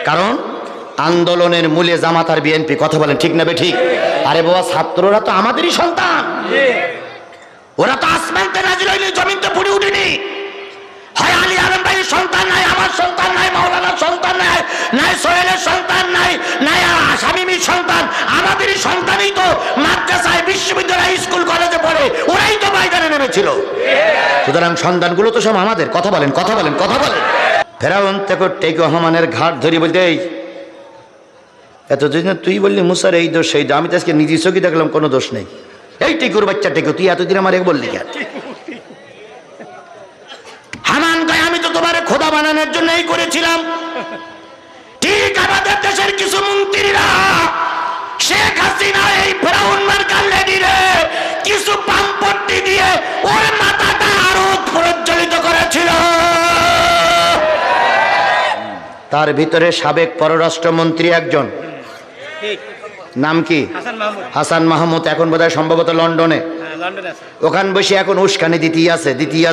কারণ আন্দোলনের মূলে জামাত আর বিএনপি। কথা বলেন ঠিক না বে ঠিক? আরে বাবা, ছাত্ররা তো আমাদেরই সন্তান, ওরা তো আসমানতে নাজিল হয়নি, জমিনতে পড়ে উঠেনি। হয় আলী আলম ভাইয়ের সন্তান নাই, আমার সন্তান নাই, মাওলানার সন্তান নাই, নাই সোহেলের সন্তান নাই, নাই শামীমের সন্তান, আমাদেরই সন্তানই তো মাদ্রাসায়, বিশ্ববিদ্যালয়, স্কুল কলেজে পড়ে, ওরাই তো ময়দানে নেমেছিল। সুতরাং সন্তানগুলো তো সব আমাদের। কথা বলেন, কথা বলেন, কথা বলেন। ফেরাউন থেকে টেকো রহমানের ঘাট ধরি বলতে, এই এতদিন তুই বললি মুসার এই দোষ সেই দোষ, আমি তো আজকে নিজের চোখে দেখলাম কোনো দোষ নেই। এই টেকুর বাচ্চা টেকো, তুই এতদিন আমার বললি কেন? হামান কয়, আমি তো তোমার খোদা বানানোর জন্যই করেছিলাম। ঠিক আমাদের দেশের কিছু মন্ত্রীরা শেখ হাসিনা এই ফেরাউন মার্কার লেডিরে কিছু পাম্পট্টি দিয়ে ওর মাথাটা আরো প্রজ্বলিত করেছিল। তার ভিতরে সাবেক পররাষ্ট্রমন্ত্রী একজন, নাম কি? হাসান মাহমুদ। এখন বোধহয় সম্ভবত লন্ডনে, ওখানে বসে এখন উস্কানি দিতেই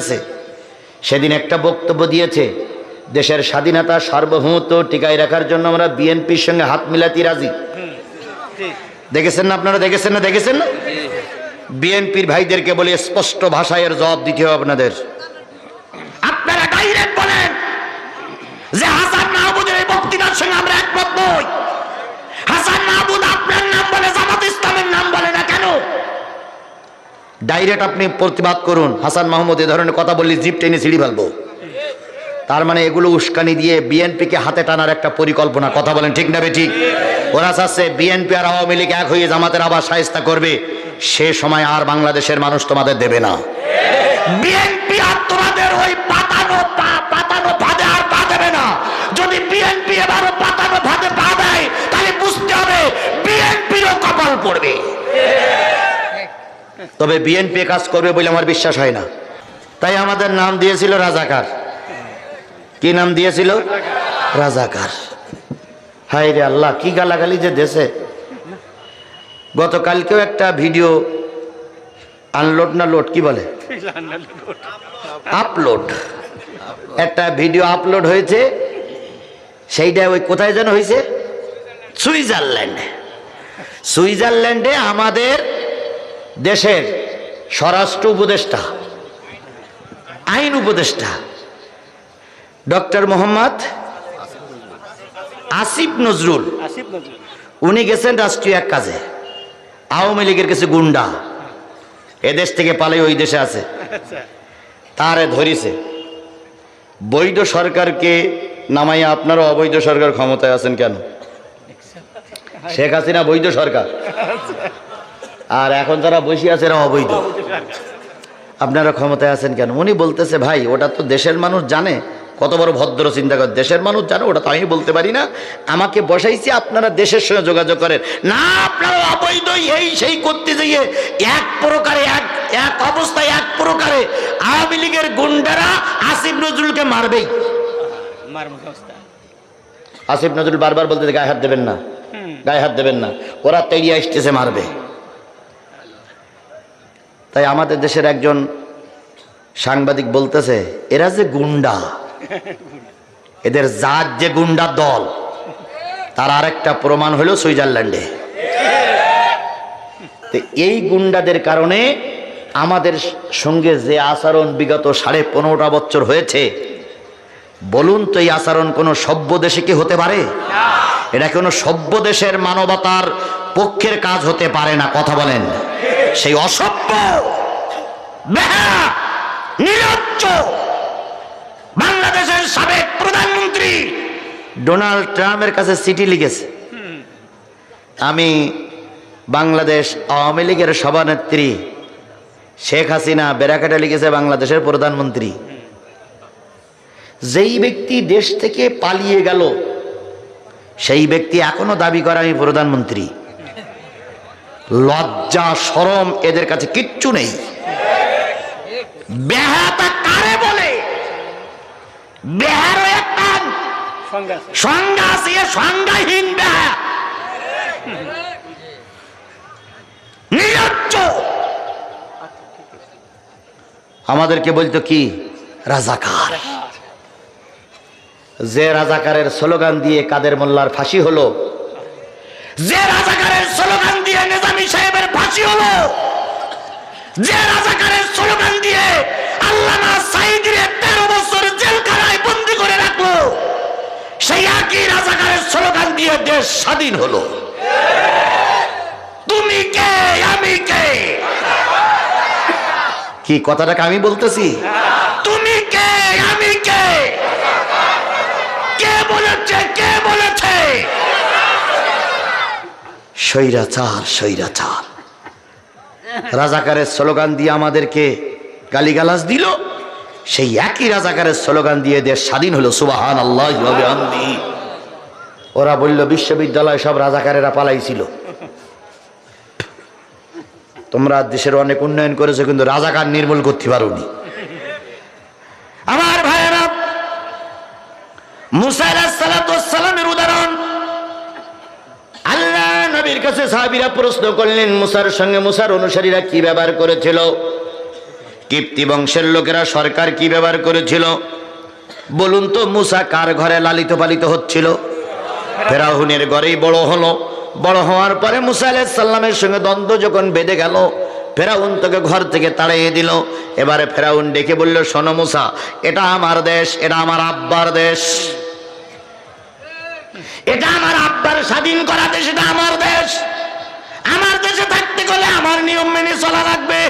আছে। সেদিন একটা বক্তব্য দিয়েছে, দেশের স্বাধীনতা সার্বভৌমত্ব টিকায় রাখার জন্য আমরা বিএনপির সঙ্গে হাত মিলাতে রাজি। দেখেছেন না আপনারা? দেখেছেন না? বিএনপির ভাইদেরকে বলে স্পষ্ট ভাষায় এর জবাব দিতে হবে আপনাদের। আপনারা ডাইরেক্ট বলেন যে হাসান মাহমুদের এই বক্তৃতার সঙ্গে আমরা একমত নই। হাসান মাহমুদ আপনার নাম বলে, জামাত ইসলামের নাম বলে না কেন? ডাইরেক্ট আপনি প্রতিবাদ করুন। হাসান মাহমুদ এ ধরনের কথা বললে জিপ টেনে ছিঁড়ি ফেলবো। তার মানে এগুলো উস্কানি দিয়ে বিএনপিকে হাতে টানার একটা পরিকল্পনা। কথা বলেন ঠিক না বে ঠিক? ওরা চাচ্ছে বিএনপি আর আওয়ামী লীগ এক হয়ে জামাতের আবার শায়েস্তা করবে। সে সময় আর বাংলাদেশের মানুষ তোমাদের দেবে না। বিএনপি আর তোমাদের ওই পাতানো ফাঁদে আর পা দেবে না। যদি বিএনপি এবারও পাতানো ফাঁদে পা দেয়, তাহলে বুঝতে হবে বিএনপিরও কপাল পড়বে। তবে বিএনপি কাজ করবে বলে আমার বিশ্বাস হয় না। তাই আমাদের নাম দিয়েছিল রাজাকার। কি নাম দিয়েছিল? রাজাকার। হায় রে আল্লাহ, কি গালাগালি যে দেশে। গতকালকেও একটা ভিডিও আনলোড না লোড কি বলে, আপলোড, একটা ভিডিও আপলোড হয়েছে। সেইটা ওই কোথায় যেন হয়েছে, সুইজারল্যান্ডে আমাদের দেশের স্বরাষ্ট্র উপদেষ্টা, আইন উপদেষ্টা ডক্টর মোহাম্মদ আসিফ নজরুল, উনি গেছেন রাষ্ট্রীয় এক কাজে। আওয়ামী লীগের কিছু গুন্ডা এদেশ থেকে পালিয়ে ওই দেশে আছে, তারে ধরিছে। বৈধ সরকারকে নামাইয়া আপনারা অবৈধ সরকার ক্ষমতায় আছেন কেন? শেখ হাসিনা বৈধ সরকার, আর এখন যারা বসে আছে এরা অবৈধ। আপনারা ক্ষমতায় আছেন কেন? উনি বলতেছে, ভাই ওটা তো দেশের মানুষ জানে। কত বড় ভদ্র চিন্তা করে, দেশের মানুষ জানে, ওটা তো আমি বলতে পারি না। আমাকে বসাইছি, আপনারা দেশের সঙ্গে যোগাযোগ করেন না। আপনারা অবৈধ এই সেই করতে গিয়ে এক প্রকারে এক অবস্থায় এক প্রকারে আওয়ামী লীগের গুন্ডারা আসিফ নজরুলকে মারবেই। আসিফ নজরুল বারবার বলতে গায়ে হাত দেবেন না, গায়ে হাত দেবেন না, ওরা তৈরি আসতেছে মারবে। তাই আমাদের দেশের একজন সাংবাদিক বলতেছে, এরা যে গুন্ডা, এদের জাত যে গুন্ডা দল, তার আরেকটা প্রমাণ হলো সুইজারল্যান্ডে। এই গুন্ডাদের কারণে আমাদের সঙ্গে যে আচরণ বিগত 15.5 বছর হয়েছে, বলুন তো এই আচরণ কোনো সভ্য দেশে কি হতে পারে? এটা কোনো সভ্য দেশের মানবতার পক্ষের কাজ হতে পারে না। কথা বলেন। সেই অসভ্য, বেহায়া, নির্লজ্জ বাংলাদেশের সাবেক প্রধানমন্ত্রী ডোনাল্ড ট্রাম্পের কাছে চিঠি লিখেছে। আমি বাংলাদেশ আওয়ামী লীগের সভানেত্রী শেখ হাসিনা, বেড়াকাটা লিখেছে বাংলাদেশের প্রধানমন্ত্রী। যেই ব্যক্তি দেশ থেকে পালিয়ে গেল, সেই ব্যক্তি এখনো দাবি করে আমি প্রধানমন্ত্রী। লজ্জা শরম এদের কাছে কিচ্ছু নেই। বেহাতা কারে বলে? বেহারও একটা সংজ্ঞা আছে, সংজ্ঞাহীন বেহা, নির্লজ্জ। আমাদেরকে বলতো কি? রাজাকার। যে রাজাকারের স্লোগান দিয়ে কাদের মোল্লার ফাঁসি হলো, যে রাজাকারের স্লোগান দিয়ে নিজামী সাহেবের ফাঁসি হলো, যে রাজাকারের স্লোগান দিয়ে আল্লামা সাঈদীর 13 বছর জেলখানায় বন্দী করে রাখলো, সেই একই রাজাকারের স্লোগান দিয়ে দেশ স্বাধীন হলো। তুমি কে আমি কে? কি কথাটাকে আমি বলতেছি? তুমি কে আমি কে? কে বলেছে? কে বলেছে? স্বৈরাচার, স্বৈরাচার। রাজাকারের স্লোগান দিয়ে আমাদেরকে গালিগালাজ দিল, সেই একই রাজাকারের স্লোগান দিয়ে দেশ স্বাধীন হলো। সুবহানাল্লাহি ওয়া বিহামদিহি। ওরা বলল বিশ্ববিদ্যালয় সব রাজাকারেরা পালাইছিল। তোমরা দেশের অনেক উন্নয়ন করেছো, কিন্তু রাজাকার নির্মূল করতে পারোনি। আমার ভাইয়েরা, মুসা আলাইহিস সালাতু ওয়াস সালামের উদাহরণ আল্লাহ নবীর কাছে সাহাবীরা প্রশ্ন করলেন, মুসার সঙ্গে মুসার অনুসারীরা কি ব্যবহার করেছিল? কিপ্তি বংশের লোকেরা সরকার কি ব্যবহার করেছিল? বলুন তো, মুসা কার ঘরে লালিত পালিত হচ্ছিল? ফেরাউনের ঘরেই বড় হলো। বড় হওয়ার পরে মুসা আলাইহিস সালামের সঙ্গে দ্বন্দ্ব যখন বেঁধে গেল, ফেরাউন তোকে ঘর থেকে তাড়িয়ে দিল। এবারে ফেরাউন ডেকে বলল, শোনো মুসা, এটা আমার দেশ, এটা আমার আব্বার দেশ, এটা আমার আব্বার স্বাধীন করা দেশ, এটা আমার দেশ। আমার দেশে থাকতে গেলে আমার নিয়ম মেনে চলা লাগবে।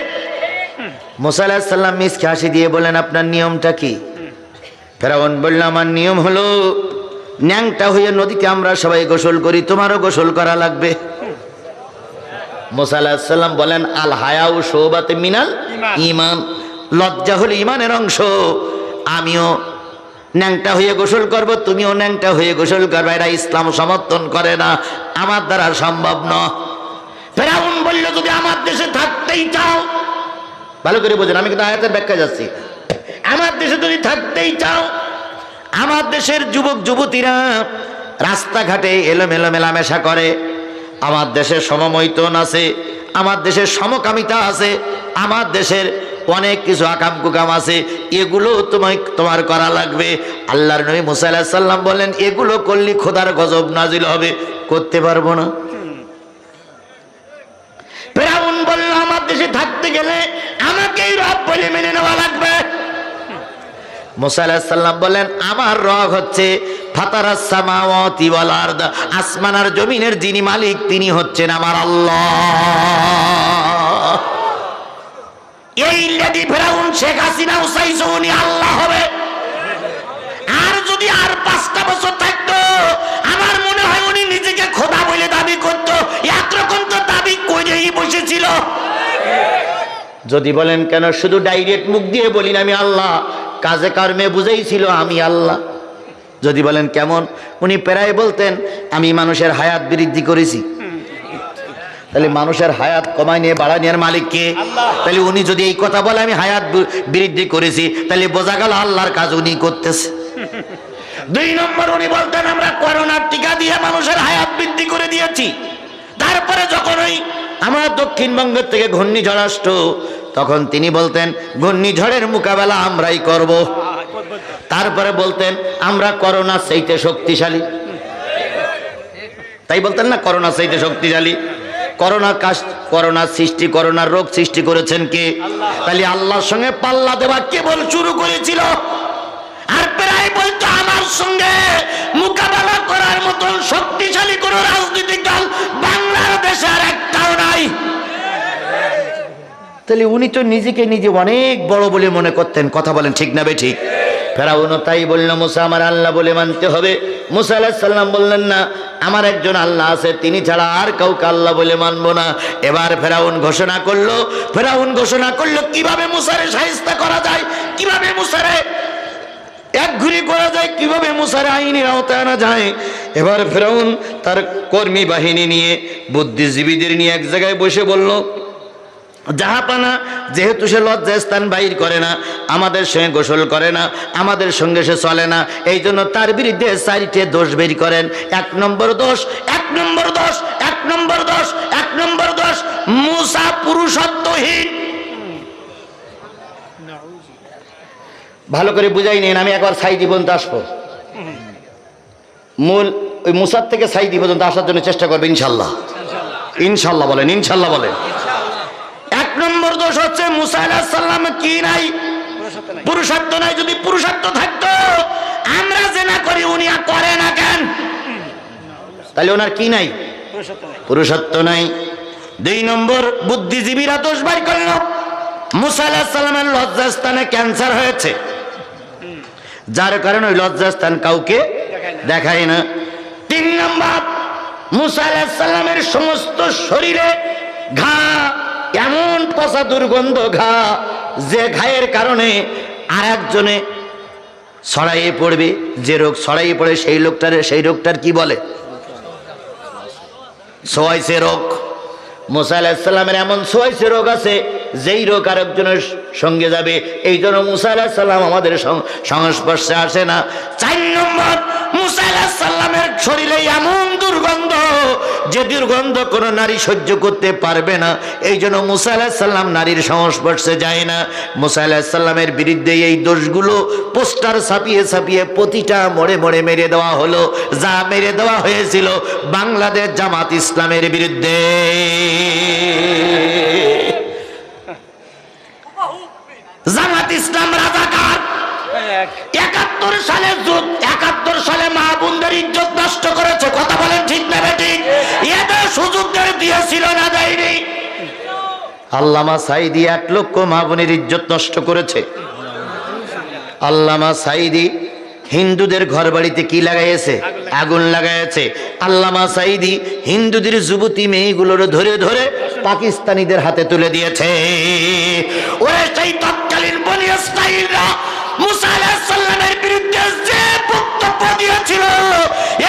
মুসা আলাইহিস সালাম মিসকে হাসি দিয়ে বলেন, আপনার নিয়মটা কি? ফেরাউন বলল, আমার নিয়ম হলো ন্যাংটা হয়ে নদীতে আমরা সবাই গোসল করি, তোমারও গোসল করা লাগবে। মুসা আলাইহিস সালাম বলেন, আল হায়াউ শুবাতুম মিনাল ঈমান, লজ্জা হলো ঈমানের অংশ। আমিও ন্যাংটা হয়ে গোসল করব, তুমিও ন্যাংটা হয়ে গোসল করবে। এটা ইসলাম সমর্থন করে না, আমার দ্বারা সম্ভব না। ফেরাউন বলল, যদি আমার দেশে থাকতেই চাও, ভালো করে বোঝেন, আমি কিন্তু আয়াতের ব্যাখ্যা যাচ্ছি, আমার দেশে যদি থাকতেই চাও, আমার দেশের যুবক যুবতীরা রাস্তাঘাটে এলোমেলো মেলামেশা করে, আমার দেশের সমমৈথুন আছে, আমার দেশের সমকামিতা আছে, আমার দেশের অনেক কিছু আকাম কুকাম আছে, এগুলো তোমার করা লাগবে। আল্লাহর নবী মুসা আলাইহিস সালাম বলেন, এগুলো করলে খোদার গজব নাজিল হবে, করতে পারবো না। ফেরাউন বলল, আমার দেশে থাকতে গেলে আমাকেই রব বলে মেনে নেওয়া লাগবে। মুসা আলাইহিস সালাম বলেন, আমার রব হচ্ছে ফাতারাস সামাওয়াতি ওয়াল আরদ, আসমান আর জমিনের যিনি মালিক তিনি হচ্ছেন আমার আল্লাহ। এই লেডি ফেরাউন শেখ হাসিনা চাইছে উনি আল্লাহ হবে। আর যদি আর 5টা বছর থাকতো, আমার মনে হয় উনি নিজেকে খোদা বলে দাবি করত। একরকম তো দাবি করেই বসেছিল। যদি বলেন কেন শুধু ডাইরেক্ট মুখ দিয়ে বলি না আমি আল্লাহ, কাজে কর্মে বুঝাইছিল আমি আল্লাহ। যদি বলেন কেমন, উনি প্রায় বলতেন আমি মানুষের হায়াত বৃদ্ধি করেছি। তাহলে মানুষের হায়াত কমায় নিয়ে বাড়ায় নেওয়ার মালিক কে? তাহলে উনি যদি এই কথা বলে আমি হায়াত বৃদ্ধি করেছি, তাহলে বোঝা গেল আল্লাহর কাজ উনি করতেছে। 2 নম্বর, উনি বলতেন আমরা করোনার টিকা দিয়ে মানুষের হায়াত বৃদ্ধি করে দিয়েছি। তারপরে যখন ওই আমার দক্ষিণবঙ্গের থেকে ঘূর্ণিঝড় আসতো, তখন তিনি বলতেন ঘূর্ণিঝড়ের মোকাবেলা আমরাই করব। তারপরে বলতেন আমরা করোনা চাইতে শক্তিশালী, তাই বলতেন না করোনা চাইতে শক্তিশালী। করোনার রোগ সৃষ্টি করেছেন কে? তাহলে আল্লাহর সঙ্গে পাল্লা দেওয়া কেবল শুরু করেছিল। আর প্রায় বলতো আমার সঙ্গে মোকাবেলা করার মতন শক্তিশালী কোন রাজনৈতিক দল বাংলাদেশে আর একটাও নাই। তাহলে উনি তো নিজেকে নিজে অনেক বড় বলে মনে করতেন। কথা বলেন ঠিক না বে ঠিক? ফেরাউনও তাই বলল, মুসা আমার আল্লাহ বলে মানতে হবে। মুসা আলাইহিস সালাম বললেন না, আমার একজন আল্লাহ আছে, তিনি ছাড়া আর কাউকে আল্লাহ বলে মানবো না। এবার ফেরাউন ঘোষণা করলো কিভাবে মুসারে শায়েস্তা করা যায়, কিভাবে মুসারে একঘুরি করা যায়, কিভাবে মুসারে আইনের আওতায় আনা যায়। এবার ফেরাউন তার কর্মী বাহিনী নিয়ে, বুদ্ধিজীবীদের নিয়ে এক জায়গায় বসে বলল, জাহাপানা যেহেতু সে লজ্জা স্থান বাইর করে না, আমাদের সঙ্গে গোসল করে না, আমাদের সঙ্গে সে চলে না, এই জন্য তার বিরুদ্ধে 4টে দোষ বের করেন। 1 নম্বর দোষ মুসা পুরুষত্বহীন। ভালো করে বুঝাই নেন, আমি একবার সাইদি পর্যন্ত আসবো। মূল ওই মুসার থেকে সাইদি পর্যন্ত আসার জন্য চেষ্টা করবে ইনশাল্লাহ। ইনশাল্লাহ বলেন, ইনশাল্লাহ বলেন। এক নম্বর দোষ হচ্ছে মুসা আলাইহিস সালাম কি নাই? পুরুষত্ব নাই। যদি পুরুষত্ব থাকতো আমরা জেনা করি, উনি করে না কেন? তাহলে ওনার কি নাই? পুরুষত্ব নাই। দুই নম্বর, বুদ্ধিজীবীরা দোষ বাই করল মুসা আলাইহিস সালামের লজ্জাস্থানে ক্যান্সার হয়েছে, যার কারণে ওই লজ্জাস্থান কাউকে দেখায় না। তিন নম্বর, মুসা আলাইহিস সালামের সমস্ত শরীরে ঘা, এমন পচা দুর্গন্ধ ঘা, যে ঘায়ের কারণে আর একজনে ছড়াইয়ে পড়বে। যে রোগ ছড়াইয়ে পড়ে সেই রোগটার কি বলে? সোয়াইসে রোগ। মুসা আলাইহিস সালামের এমন সোয়াইসে রোগ আছে যেই রোগ আরেকজনের সঙ্গে যাবে, এই জন্য মুসা আলাইহিস সালাম আমাদের সংস্পর্শে আসে না। চার নম্বর, মুসা আলাইহিস সালামের শরীরে এমন দুর্গন্ধ, যে দুর্গন্ধ কোনো নারী সহ্য করতে পারবে না, এই জন্য মুসা আলাইহিস সালাম নারীর সংস্পর্শে যায় না। মুসা আলাইহিস সালামের বিরুদ্ধে এই দোষগুলো পোস্টার ছাপিয়ে ছাপিয়ে প্রতিটা মোড়ে মোড়ে মেরে দেওয়া হলো, যা মেরে দেওয়া হয়েছিল বাংলাদেশ জামাত ইসলামের বিরুদ্ধে। জামাত ইসলাম রাজাকার। 71 সালে মা বোনদের ইজ্জত নষ্ট করেছে। কথা বলেন ঠিক না বেঠিক? এদের সুযোগ দিয়েছিল না, দেয়নি? আল্লামা সাঈদী 1 লক্ষ মা বোনের ইজ্জত নষ্ট করেছে। আল্লামা সাঈদী হিন্দুদের ঘর বাড়িতে কি লাগাইছে? আগুন লাগাইছে। আল্লামা সাঈদী হিন্দুদের যুবতী মেয়েগুলোর ধরে ধরে পাকিস্তানিদের হাতে তুলে দিয়েছে। ওরে সেই তৎকালীন বনি ইসরাঈলরা মুসা আলাইহিস সালামের বিরুদ্ধে যে বক্তব্য দিয়েছিল,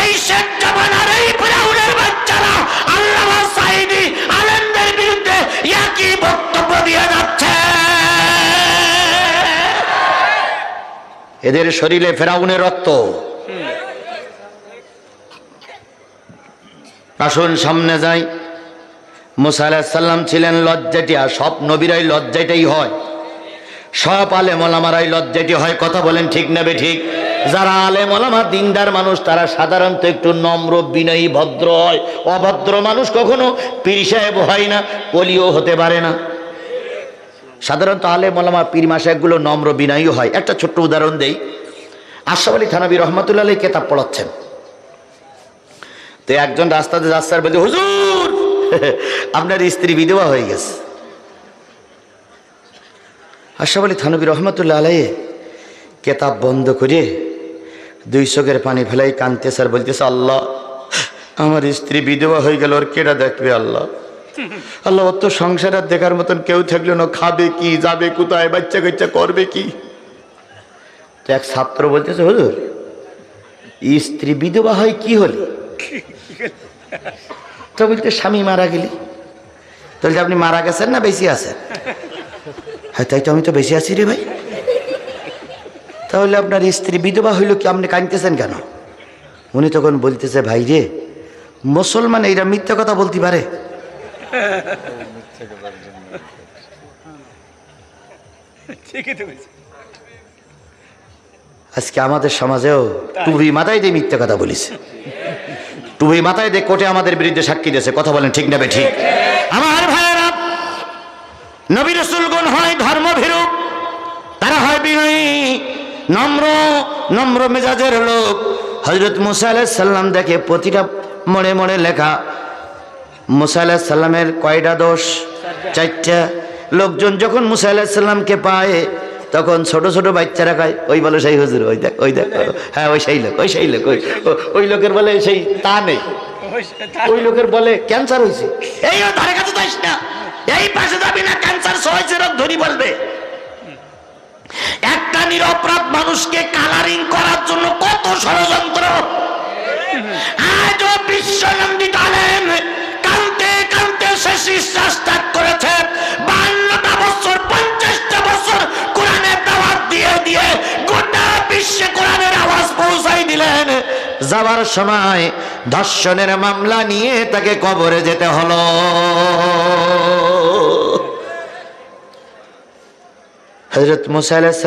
এই শেখ জামানার এই ফিরাউনের বাচ্চারা আল্লামা সাঈদী আলেমদের বিরুদ্ধে একই বক্তব্য দিয়ে যাচ্ছে। এদের শরীরে ফিরাউনের রক্ত। আসুন সামনে যাই। মুসা আলাইহিস সালাম ছিলেন লজ্জাটিয়া। সব নবীরাই লজ্জাটাই হয়, সব আলেম ওলামারাই লজ্জাটি হয়। কথা বলেন ঠিক না বেঠিক? যারা আলেম ওলামা দিনদার মানুষ, তারা সাধারণত একটু নম্র বিনয়ী ভদ্র হয়। অভদ্র মানুষ কখনো পীর সাহেব হয় না, ওলিও হতে পারে না। সাধারণত আলেম ওলামা পীর মাশায়েখগুলো নম্র বিনয়ী হয়। একটা ছোট্ট উদাহরণ দেই। আশরাফ আলী থানভী রহমাতুল্লাহ আলাইহি কিতাব পড়াচ্ছেন, তো একজন রাস্তাতে যাচ্ছে আর বলছে, হুজুর আপনার স্ত্রী বিধবা হয়ে গেছে। আশরাফ আলী থানভী রহমাতুল্লাহ আলাইহি কেতাব বন্ধ করে 2 চোখের পানি ফেলাই কাঁদতেছে আর বলতেছে, আল্লাহ আমার স্ত্রী বিধবা হয়ে গেল, ওর কেডা দেখবে? আল্লাহ আল্লাহ, ওর তো সংসার আর দেখার মতন কেউ থাকলো না, খাবে কি, যাবে কোথায়, বাচ্চা কাচ্চা করবে কি? তো এক ছাত্র বলতেছে, হুজুর স্ত্রী বিধবা হয় কি হলে? তো বলতে, স্বামী মারা গেলি। তাহলে আপনি মারা গেছেন না বেঁচে আছেন? হ্যাঁ তাই তো, আমি তো বেঁচে আছি রে ভাই। তাহলে আপনার স্ত্রী বিধবা হইল কি, আপনি কাঁদতেছেন কেন? উনি তখন বলতেছে, ভাই রে, মুসলমান এইরা মিথ্যা কথা বলতে পারে? আজকে আমাদের সমাজেও টুপি মাথায় দিয়ে মিথ্যা কথা বলিছে। টুপি মাথায় দিয়ে কোর্টে আমাদের বিরুদ্ধে সাক্ষী দিয়েছে। কথা বলেন ঠিক না ঠিক? আমার ভাইয়েরা, নবী রাসূলগণ হয় ধর্মভীরু, তারা হয় বিনয়ী, নম্র মেজাজের লোক। হযরত মুসা আলাইহিস সালাম দেখে প্রতিটা মোড়ে মোড়ে লেখা মুসা আলাইহিস সালামের কয়টা দোষ? 4টা। লোকজন যখন মুসা আলাইহিস সালামকে পায়, তখন ছোট ছোট বাচ্চারা কয়, ওই বলে সেই হুজুর, ওই দেখ, ওই দেখ, হ্যাঁ ওই সেই লোক, ওই সেই লোক, ওই লোকের বলে সেই তা নেই, ওই লোকের বলে ক্যান্সার হয়েছে, এই ধারে কাছে যাস না, এই পাশে যাবি না, ক্যান্সার হয়েছে রোগ ধরি বলবে। একটা নিরপরাধ মানুষকে কালারিং করার জন্য কত ষড়যন্ত্র। আজও বিশ্বনন্দিত আলেম কাঁদতে কাঁদতে শেষ নিঃশ্বাস ত্যাগ করেছে। 52টা বছর, 50টা বছর কোরআনের দাওয়াত দিয়ে দিয়ে গোটা বিশ্বে কোরআনের আওয়াজ পৌঁছাই দিলেন। যাবার সময় ধর্ষণের মামলা নিয়ে তাকে কবরে যেতে হলো। হযরত মুসা আলাইহিস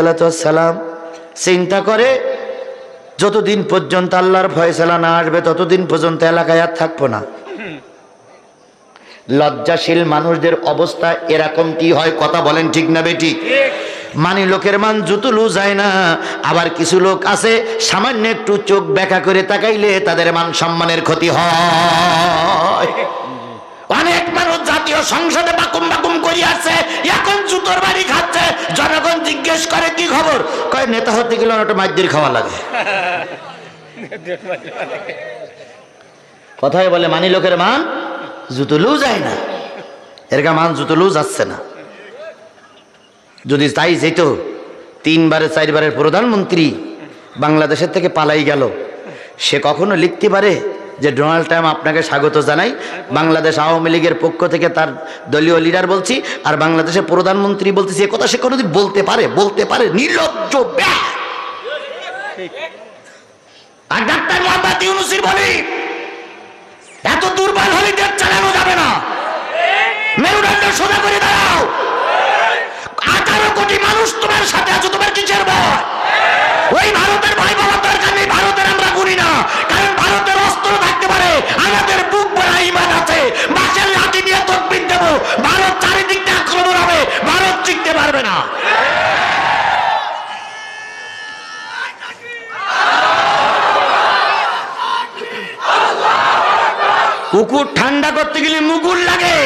সালাম চিন্তা করে, যতদিন পর্যন্ত আল্লাহর ফয়সালা না আসবে ততদিন পর্যন্ত এলাকায় আর থাকবো না। লজ্জাশীল মানুষদের অবস্থা এরকমটি হয়। কথা বলেন ঠিক না বেটি? মানে লোকের মান জুতুলু যায় না। আবার কিছু লোক আছে সামান্য একটু চোখ ব্যাকা করে তাকাইলে তাদের মান সম্মানের ক্ষতি হয়। অনেক মানুষ জাতীয় সংসদে বাকুম বাকুম করি আছে, এখন জুতোর বাড়ি খাচ্ছে। জনগণ জিজ্ঞেস করে কি খবর, কয় নেতা হতে গেলে ওটা মাইদের খাওয়া লাগে। কথায় বলে মানি লোকের মান জুতুলু যায় না, এরকা মান জুতুলু যাচ্ছে না। যদি তাই যেত, 3 বারের 4 বারের প্রধানমন্ত্রী বাংলাদেশের থেকে পালাই গেল, সে কখনো লিখতে পারে যে ডোনাল্ড ট্রাম্প আপনাকে স্বাগত জানাই, বাংলাদেশ আওয়ামী লীগের পক্ষ থেকে তার দলীয় লিডার বলছি, আর বাংলাদেশের প্রধানমন্ত্রী বলতেছি, এ কথা সে কোনোদিন বলতে পারে? বলতে পারে? নির্লজ্জ ব্যাস। আর ডাক্তার মোহাম্মদ ইউনূসের বলি, এত দুর্বল হলে দেশ চালানো যাবে না। মেরুদণ্ড সোজা করে দাঁড়াও। 18 কোটি মানুষ তোমার সাথে আছে, তোমার কিসের ভয়? ওই ভারতের ভয় পাওয়ার দরকার নেই। ভারতের আমরা গুনি না, কারণ ভারতের অস্ত্র থাকতে পারে, আমাদের বুক ভরা ঈমান আছে। বাঁশের লাঠি নিয়ে তকবীর দেব, ভারত চারিদিকটা আক্রমণ হবে, ভারত টিকতে পারবে না। কুকুর ঠান্ডা করতে গেলে মুগুর লাগে।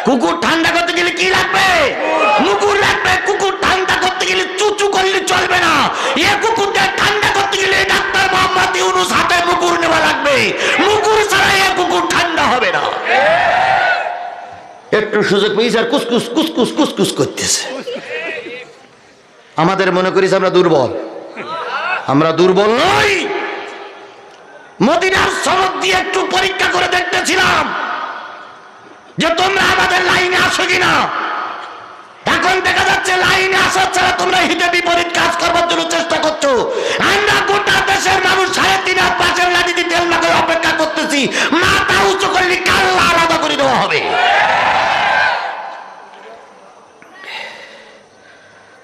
কুকুর ঠান্ডা করতে গেলে কি লাগবে? মুগুর লাগবে। কুকুর ঠান্ডা করতে গেলে চুচু করলে চলবে না। এ কুকুরদের ঠান্ডা করতে গেলে ডাক্তার মোহাম্মদ ইউনূস হাতে মুগুর নেওয়া লাগবে। মুগুর ছাড়া এ কুকুর ঠান্ডা হবে না। একটু সুযোগ পেয়েছে আর কুসকুস কুসকুস কুসকুস করতেছে। আমাদের মনে করিস আমরা দুর্বল। আমরা দুর্বল নই। মদিনার সনদ দিয়ে একটু পরীক্ষা করে দেখতেছিলাম যে তোমরা আমাদের লাইনে আসো কিনা। এখন দেখা যাচ্ছে লাইনে আসার ছাড়া তোমরা হিতে বিপরীত কাজ করবার জন্য চেষ্টা করছো। আমরা গোটা দেশের মানুষ 3.5 হাত পাশের লাঠিতে তেল না করে অপেক্ষা করতেছি। মাথা উঁচু করলে কাল্লা আলাদা করে দেওয়া হবে।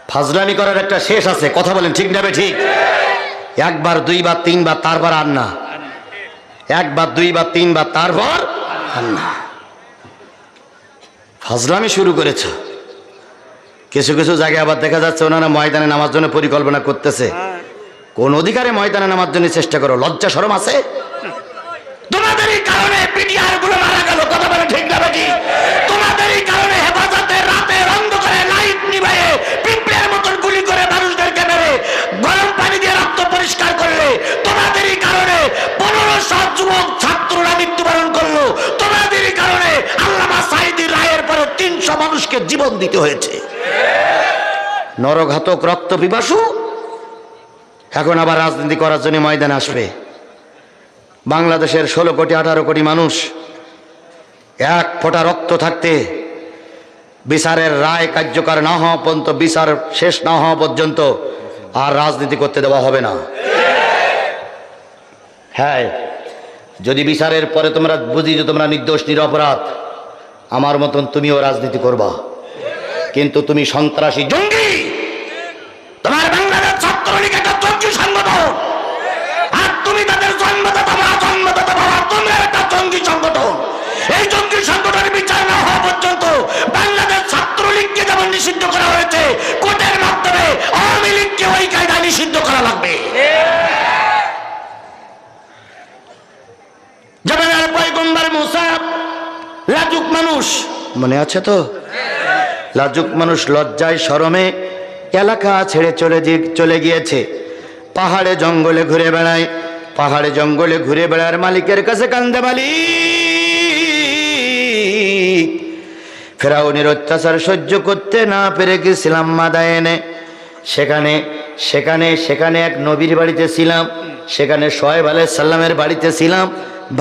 ফাজলামি করার একটা শেষ আছে। কথা বলেন ঠিক না ঠিক? 1 বার 2 বার 3 বার, তারপর আর না। 1 বার 2 বার 3 বার, তারপর আর না। ফাজলামি শুরু করেছ। কিছু কিছু জায়গায় আবার দেখা যাচ্ছে ওনারা ময়দানে নামার জন্য পরিকল্পনা করতেছে। কোন অধিকারে ময়দানে নামার জন্য চেষ্টা করো? লজ্জা শরম আছে? তোমাদেরই কারণে পিডিআর গুলো মারা গেল। কথা বলে ঠিক না বেটি? তোমাদেরই কারণে হেফাজতে রাতের অন্ধকারে লাইট নিভায়ে পিঁপড়ের মতন গুলি করে মানুষদেরকে মেরে গরম পানি দিয়ে রক্ত পরিষ্কার করলে। তোমাদেরই কারণে 1500 যুবক ছাত্ররা মৃত্যুবরণ করলো। তোমাদেরই কারণে আল্লামা সাঈদীর রায়ের পরে 300 মানুষকে জীবন দিতে হয়েছে। নরঘাতক রক্ত পিপাসু এখন আবার রাজনীতি করার জন্য ময়দানে আসবে। বাংলাদেশের 16 কোটি 18 কোটি মানুষ, 1 ফোঁটা রক্ত থাকতে বিচারের রায় কার্যকর না হওয়া পর্যন্ত, বিচার শেষ না হওয়া পর্যন্ত আর রাজনীতি করতে দেওয়া হবে না। হ্যাঁ, যদি বিচারের পরে তোমরা বুঝি যে তোমরা নির্দোষ নিরপরাধ, আমার মতন তুমিও রাজনীতি করবা। কিন্তু তুমি সন্ত্রাসী, জঙ্গি। তোমার বাংলাদেশ ছাত্রলীগ একটা জঙ্গি সংগঠন, আর তুমি তাদের জন্মদাতা বা জন্মদাতা বাবা, তোমরা একটা জঙ্গি সংগঠন। এই জঙ্গি সংগঠনের বিচার না হওয়া পর্যন্ত বাংলাদেশ ছাত্রলীগকে যেমন নিষিদ্ধ করা হয়েছে, কোর্টের মাধ্যমে আওয়ামী লীগকে ওই কায়দায় নিষিদ্ধ করা লাগবে। জামানার পয়গম্বর মুসা লাজুক মানুষ, মনে আছে তো? লাজুক মানুষ লজ্জায় শরমে এলাকা ছেড়ে চলে গিয়েছে। পাহাড়ে জঙ্গলে ঘুরে বেড়ায়। পাহাড়ে জঙ্গলে ঘুরে বেড়ার মালিকের কাছে কান্দে, মালিক, ফেরাউনের অত্যাচার সহ্য করতে না পেরে গেছিলাম মাদায়েনে। সেখানে এক নবীর বাড়িতে ছিলাম। সেখানে শোয়েব আলাইহিস সালামের বাড়িতে ছিলাম।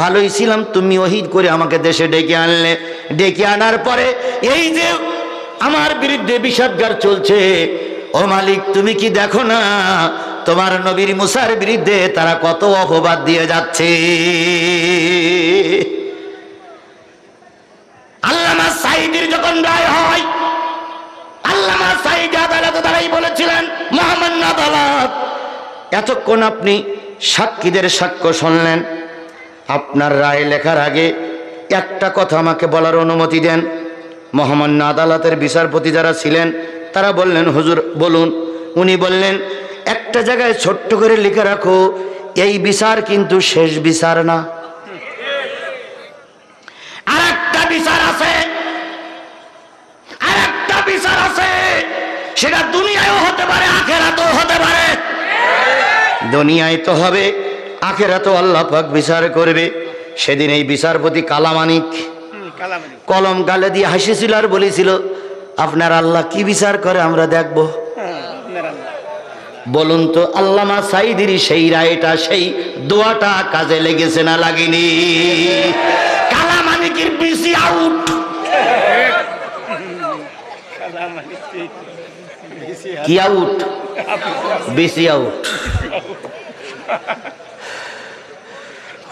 ভালোই ছিলাম, তুমি ওহী করে আমাকে দেশে ডেকে আনলে। ডেকে আনার পরে এই যে আমার বিরুদ্ধে বিষাদগার চলছে, ও মালিক তুমি কি দেখো না তোমার নবীর মুসার বিরুদ্ধে তারা কত অপবাদ দিয়ে যাচ্ছে। আল্লামা সাঈদীর যখন রায় হয়, আল্লামা সাঈদী আদালতে দাঁড়াই বলেছিলেন, মহামান্য আদালত, এতক্ষণ আপনি সাক্ষীদের সাক্ষ্য শুনলেন, আপনার রায় লেখার আগে একটা কথা আমাকে বলার অনুমতি দেন। মহামান্য আদালতের বিচারপতি যারা ছিলেন তারা বললেন, হুজুর বলুন। উনি বললেন, একটা জায়গায় ছোট্ট করে লিখে রাখো, এই বিচার কিন্তু শেষ বিচার না, আর একটা বিচার আছে, আর একটা বিচার আছে, সেটা দুনিয়ায়ও হতে পারে, আখেরাতেও হতে পারে। দুনিয়ায় তো হবে, আখেরাতেও আল্লাহ পাক বিচার করবে। সেদিন এই বিচারপতি কালামানিক কলম গালে দিয়ে হাসিছিল আর বলেছিল, আপনার আল্লাহ কি বিচার করে আমরা দেখব। বলুন তো, আল্লামা সাঈদীর সেই রায়টা, সেই দোয়াটা কাজে লেগেছে না লাগেনি? কালামানিকের বিসি আউট। কি আউট? BC out.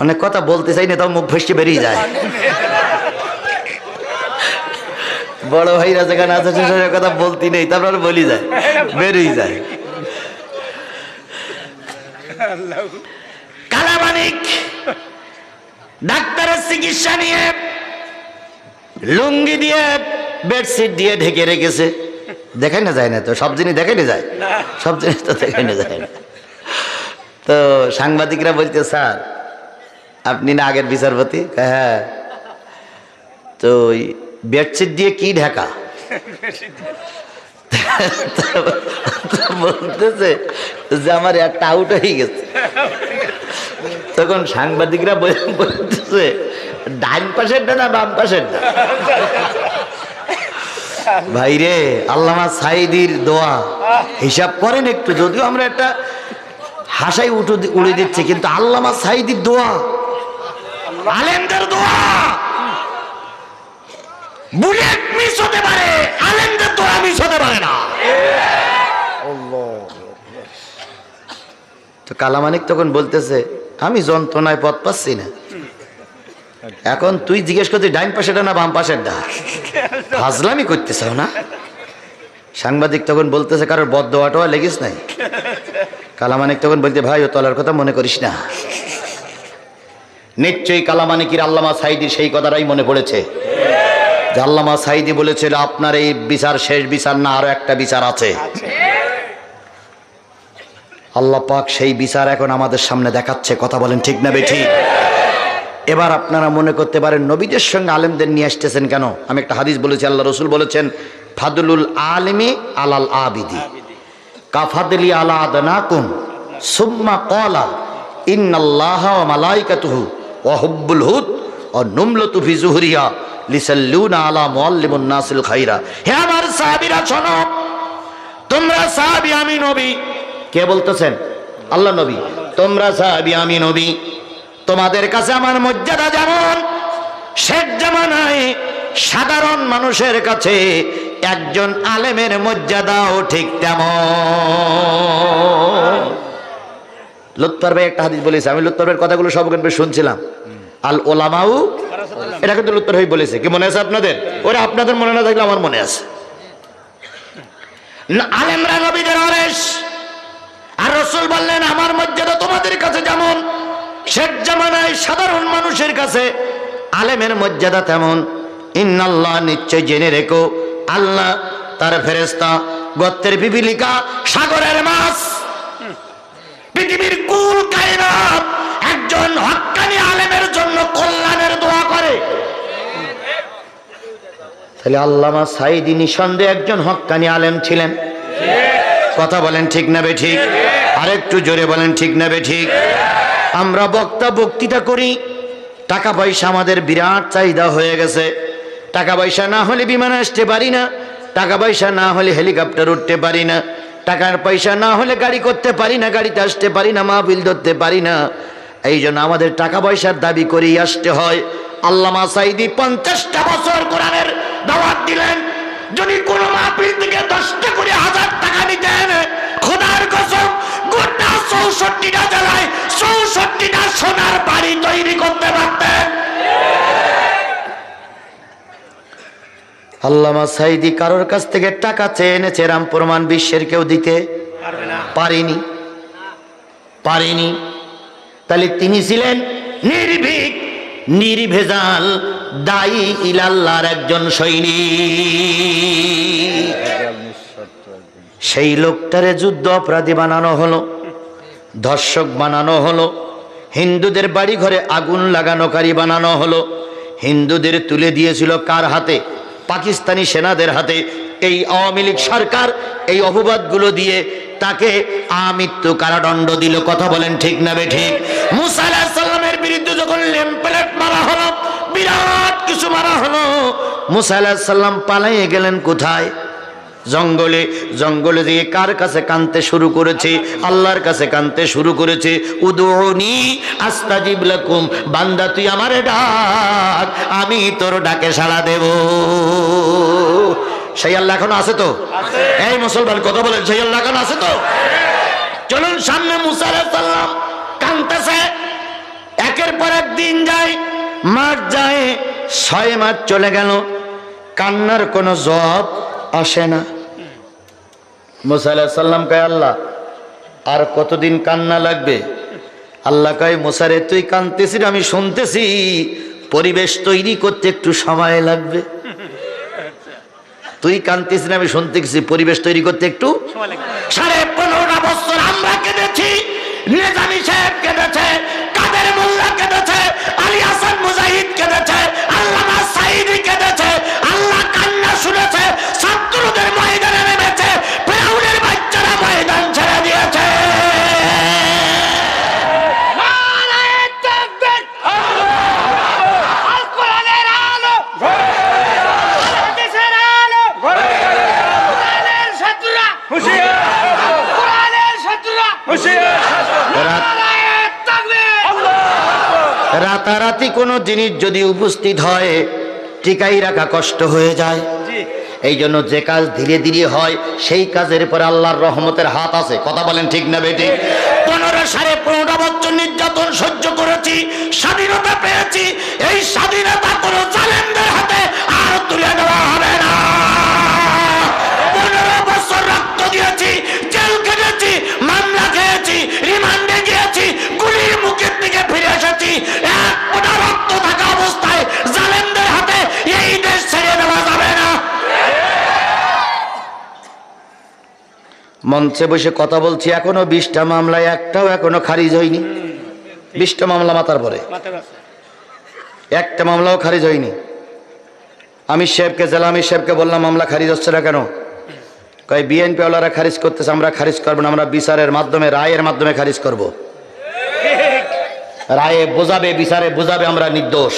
অনেক কথা বলতে চাই না, তাও মুখ ফেসে বেরিয়ে যায়। বড় ভাইরা যেখানে আছে সেসব কথা বলতে নেই, তারপর বলি যায়, বেরিয়ে যায়। কালামানিক ডাক্তারের চিকিৎসা নিয়ে লুঙ্গি দিয়ে বেডশিট দিয়ে ঢেকে রেখেছে। দেখাই না যায় না তো, সব জিনিস দেখাই না যায়, সব জিনিস তো দেখাই না যায় না। তো সাংবাদিকরা বলতে, স্যার আপনি না আগের বিচারপতি? হ্যাঁ। তো ওই বেডশিট দিয়ে কি ঢাকা? বলতেছে যে আমার একটা আউট হয়ে গেছে। তখন সাংবাদিকরা বলতেছে, ডান পাশেরটা না বাম পাশেরটা? ভাইরে, আল্লামা সাঈদীর দোয়া হিসাব করেন একটু। যদিও আমরা একটা হাসাই উড়ে দিচ্ছি, কিন্তু আল্লামা সাঈদীর দোয়া, আলেমদের দোয়া, বুলেট মিস হতে পারে, আলেমদের দোয়া মিস হতে পারে না। তো কালামানিক তখন বলতেছে, আমি যন্ত্রণায় পথ পাচ্ছি না, এখন তুই জিজ্ঞেস করছিস ডাইন পাশেটা না বাম পাশেরটা? হাজলামি করতেছাও না? সাংবাদিক তখন বলতেছে, কারোর বদদোয়াটোয়া লেগিস নাই? কালামানিক তখন বলতে, ভাই ও তলার কথা মনে করিস না। নিশ্চয়ই কালামানিকের আল্লামা সাঈদীর সেই কথাটাই মনে পড়েছে যে আল্লামা সাঈদী বলেছিল, আপনার এই বিচার শেষ বিচার না, আরো একটা বিচার আছে। আল্লাহ পাক সেই বিচার এখন আমাদের সামনে দেখাচ্ছে। কথা বলেন ঠিক না বেঠিক? এবার আপনারা মনে করতে পারেন, নবীদের সঙ্গে আলেমদের নিয়ে আসতেছেন কেন? আমি একটা হাদিস বলেছি, আল্লাহ রসুল বলেছেন, ফাদলুল আলিমি আলাল আবিদি কাফাদলি আলা আদনাকুম সুম্মা ক্বালা ইন্নাল্লাহা ওয়া মালাইকাতুহু ওয়া হুব্বুল হুদ ওয়া নুমলাতু ফি যুহরিহা লিসাল্লুনা আলা মুআল্লিমুন নাসিল খাইরা। হে আমার সাহাবীরা শোনো, তোমরা সাহাবী, আমি নবী। কে বলতেছেন? আল্লাহ নবী। তোমরা সাহাবী, আমি নবী। তোমাদের কাছে আমার মর্যাদা যেমন শেষ জামানায় সাধারণ মানুষের কাছে একজন আলেমের মর্যাদাও ঠিক তেমন। লুৎফর ভাই একটা হাদিস বলেছে, আমি লুৎফর ভাইয়ের কথাগুলো সব শুনছিলাম। আল ওলামাউ, এটা কিন্তু লুৎফর ভাই বলেছে। কি মনে আছে আপনাদের? ওরা আপনাদের মনে না থাকলে আমার মনে আছে। আলেমরা নবীদের ওয়ারিস, আর রাসূল বললেন, আমার মর্যাদা তোমাদের কাছে যেমন শেষ জামানায় সাধারণ মানুষের কাছে আলেমের মর্যাদা তেমন। ইন্নাল্লাহ, নিশ্চয় জেনে রেখো, আল্লাহ তার ফেরেশতা, গর্তের পিপিলিকা, সাগরের মাছ, পৃথিবীর কুল কায়নাত একজন হক্কানি আলেমের জন্য কল্যাণের দোয়া করে। তাহলে আল্লামা সাঈদী নিঃসন্দেহে একজন হক্কানি আলেম ছিলেন। কথা বলেন ঠিক না বেঠিক? আরেকটু জোরে বলেন ঠিক না বেঠিক? আমরা বক্তৃতা করি, টাকা পয়সা আমাদের বিরাট চাহিদা হয়ে গেছে। টাকা পয়সা না হলে বিমানে আসতে পারি না, টাকা পয়সা না হলে হেলিকপ্টার উঠতে পারি না, টাকার পয়সা না হলে গাড়ি করতে পারি না, গাড়িতে আসতে পারি না, মাহফিল ধরতে পারি না। এই জন্য আমাদের টাকা পয়সার দাবি করেই আসতে হয়। আল্লামা সাঈদী 50টা বছর কোরআনের দাওয়াত দিলেন। যদি কোনো মাহফিল থেকে 10টা করে 1000 টাকা নিতেন, খোদার কসম গোটা 64টা জেলায় 64টা সোনার বাড়ি তৈরি করতে পারতেন। আল্লামা সাঈদী কারোর কাছ থেকে টাকা চেয়ে এনেছে, এরম প্রমাণ বিশ্বের কেউ দিতে পারেনি। পারেনি। তাহলে তিনি ছিলেন নির্ভীক, নির্ভেজাল, দায়ী ইলাল্লাহর একজন সৈনিক। সেই লোকটারে যুদ্ধ অপরাধী বানানো হলো, ধর্ষক বানানো হলো, হিন্দুদের বাড়ি ঘরে আগুন লাগানোকারী বানানো হলো। হিন্দুদের তুলে দিয়েছিল কার হাতে? পাকিস্তানি সেনাদের হাতে। এই আওয়ামী লীগ সরকার এই অপবাদগুলো দিয়ে তাকে আমৃত্যু কারাদণ্ড দিল। কথা বলেন ঠিক না বেঠিক? মুসা আলাইহিস সালামের বিরুদ্ধে যখন লেম্পলেট মারা হলো, বিরাট কিছু মারা হলো, মুসা আলাইহিস সালাম পালিয়ে গেলেন কোথায়? জঙ্গলে। জঙ্গলে দিয়ে কার কাছে কাঁদতে শুরু করেছে? আল্লাহর কাছে কাঁদতে শুরু করেছে। উদউনি আস্তাজিব লাকুম, বান্দা তুই আমারে ডাক, আমি তোর ডাকে সাড়া দেব। সেই আল্লাহ এখনো আছে তো? এই মুসলমান কথা বলেন, সেই আল্লাহ এখনো আছে তো? চলুন সামনে। মুসা আলাইহিস সালাম কাঁদতেছে। একের পর এক দিন যায়, মাস যায়, 6 মাস চলে গেল, কান্নার কোনো জবাব আসে না। মুসা আলাইহিস সালাম কয়, আল্লাহ আর কতদিন কান্না লাগবে? আল্লাহ কয়, মুসা রে তুই কাঁদতেছিস, আমি শুনতেছি, পরিবেশ তৈরি করতে একটু সময় লাগবে। তুই কাঁদতেছিস, আমি শুনতেছি, পরিবেশ তৈরি করতে একটু সময় লাগবে। 15.5 বছর আমরা কেঁদেছি, নিজামী সাহেব কেঁদেছে, কাদের মোল্লা কেঁদেছে, আলী হাসান মুজাহিদ কেঁদেছে, আল্লামা সাঈদী কেঁদেছে। আল্লাহ কান্না শুনেছে, ছাত্রদের ময়দানে নেমেছে, ফেরাউনের বাচ্চারা ময়দান ছেড়ে দিয়েছে। রাতারাতি কোনো জিনিস যদি উপস্থিত হয়, টিকাই রাখা কষ্ট হয়ে যায়। এই জন্য যে কাজ ধীরে ধীরে হয়, সেই কাজের পরে আল্লাহর রহমতের হাত আছে। কথা বলেন ঠিক না বেঠিক? 15.5 বছর নির্যাতন সহ্য করেছি, স্বাধীনতা পেয়েছি। এই স্বাধীনতা কোনো জালেমদের হাতে আর তুলে দেওয়া হবে না। 15 বছর রক্ত দিয়েছি, জেল কেটেছি, মামলা খেয়েছি, রিমান্ডে গিয়েছি, গুলির মুখের দিকে ফিরে এসেছি। এক ফোঁটা রক্ত থাকা অবস্থায় জালেমদের হাতে এই দেশ ছেড়ে দেওয়া যাবে না। মঞ্চে বসে কথা বলছি, এখনো 20টা মামলায় একটাও এখনো খারিজ হয়নি। 20টা মামলা মাথার পরে, একটা মামলাও খারিজ হয়নি। আমির সাহেবকে, জেলা আমির সাহেবকে বললাম, মামলা খারিজ হচ্ছে না কেন? কয় বিএনপি ওয়ালারা খারিজ করতেছে, আমরা খারিজ করবো না, আমরা বিচারের মাধ্যমে, রায়ের মাধ্যমে খারিজ করব। রায়ে বোঝাবে, বিচারে বোঝাবে আমরা নির্দোষ,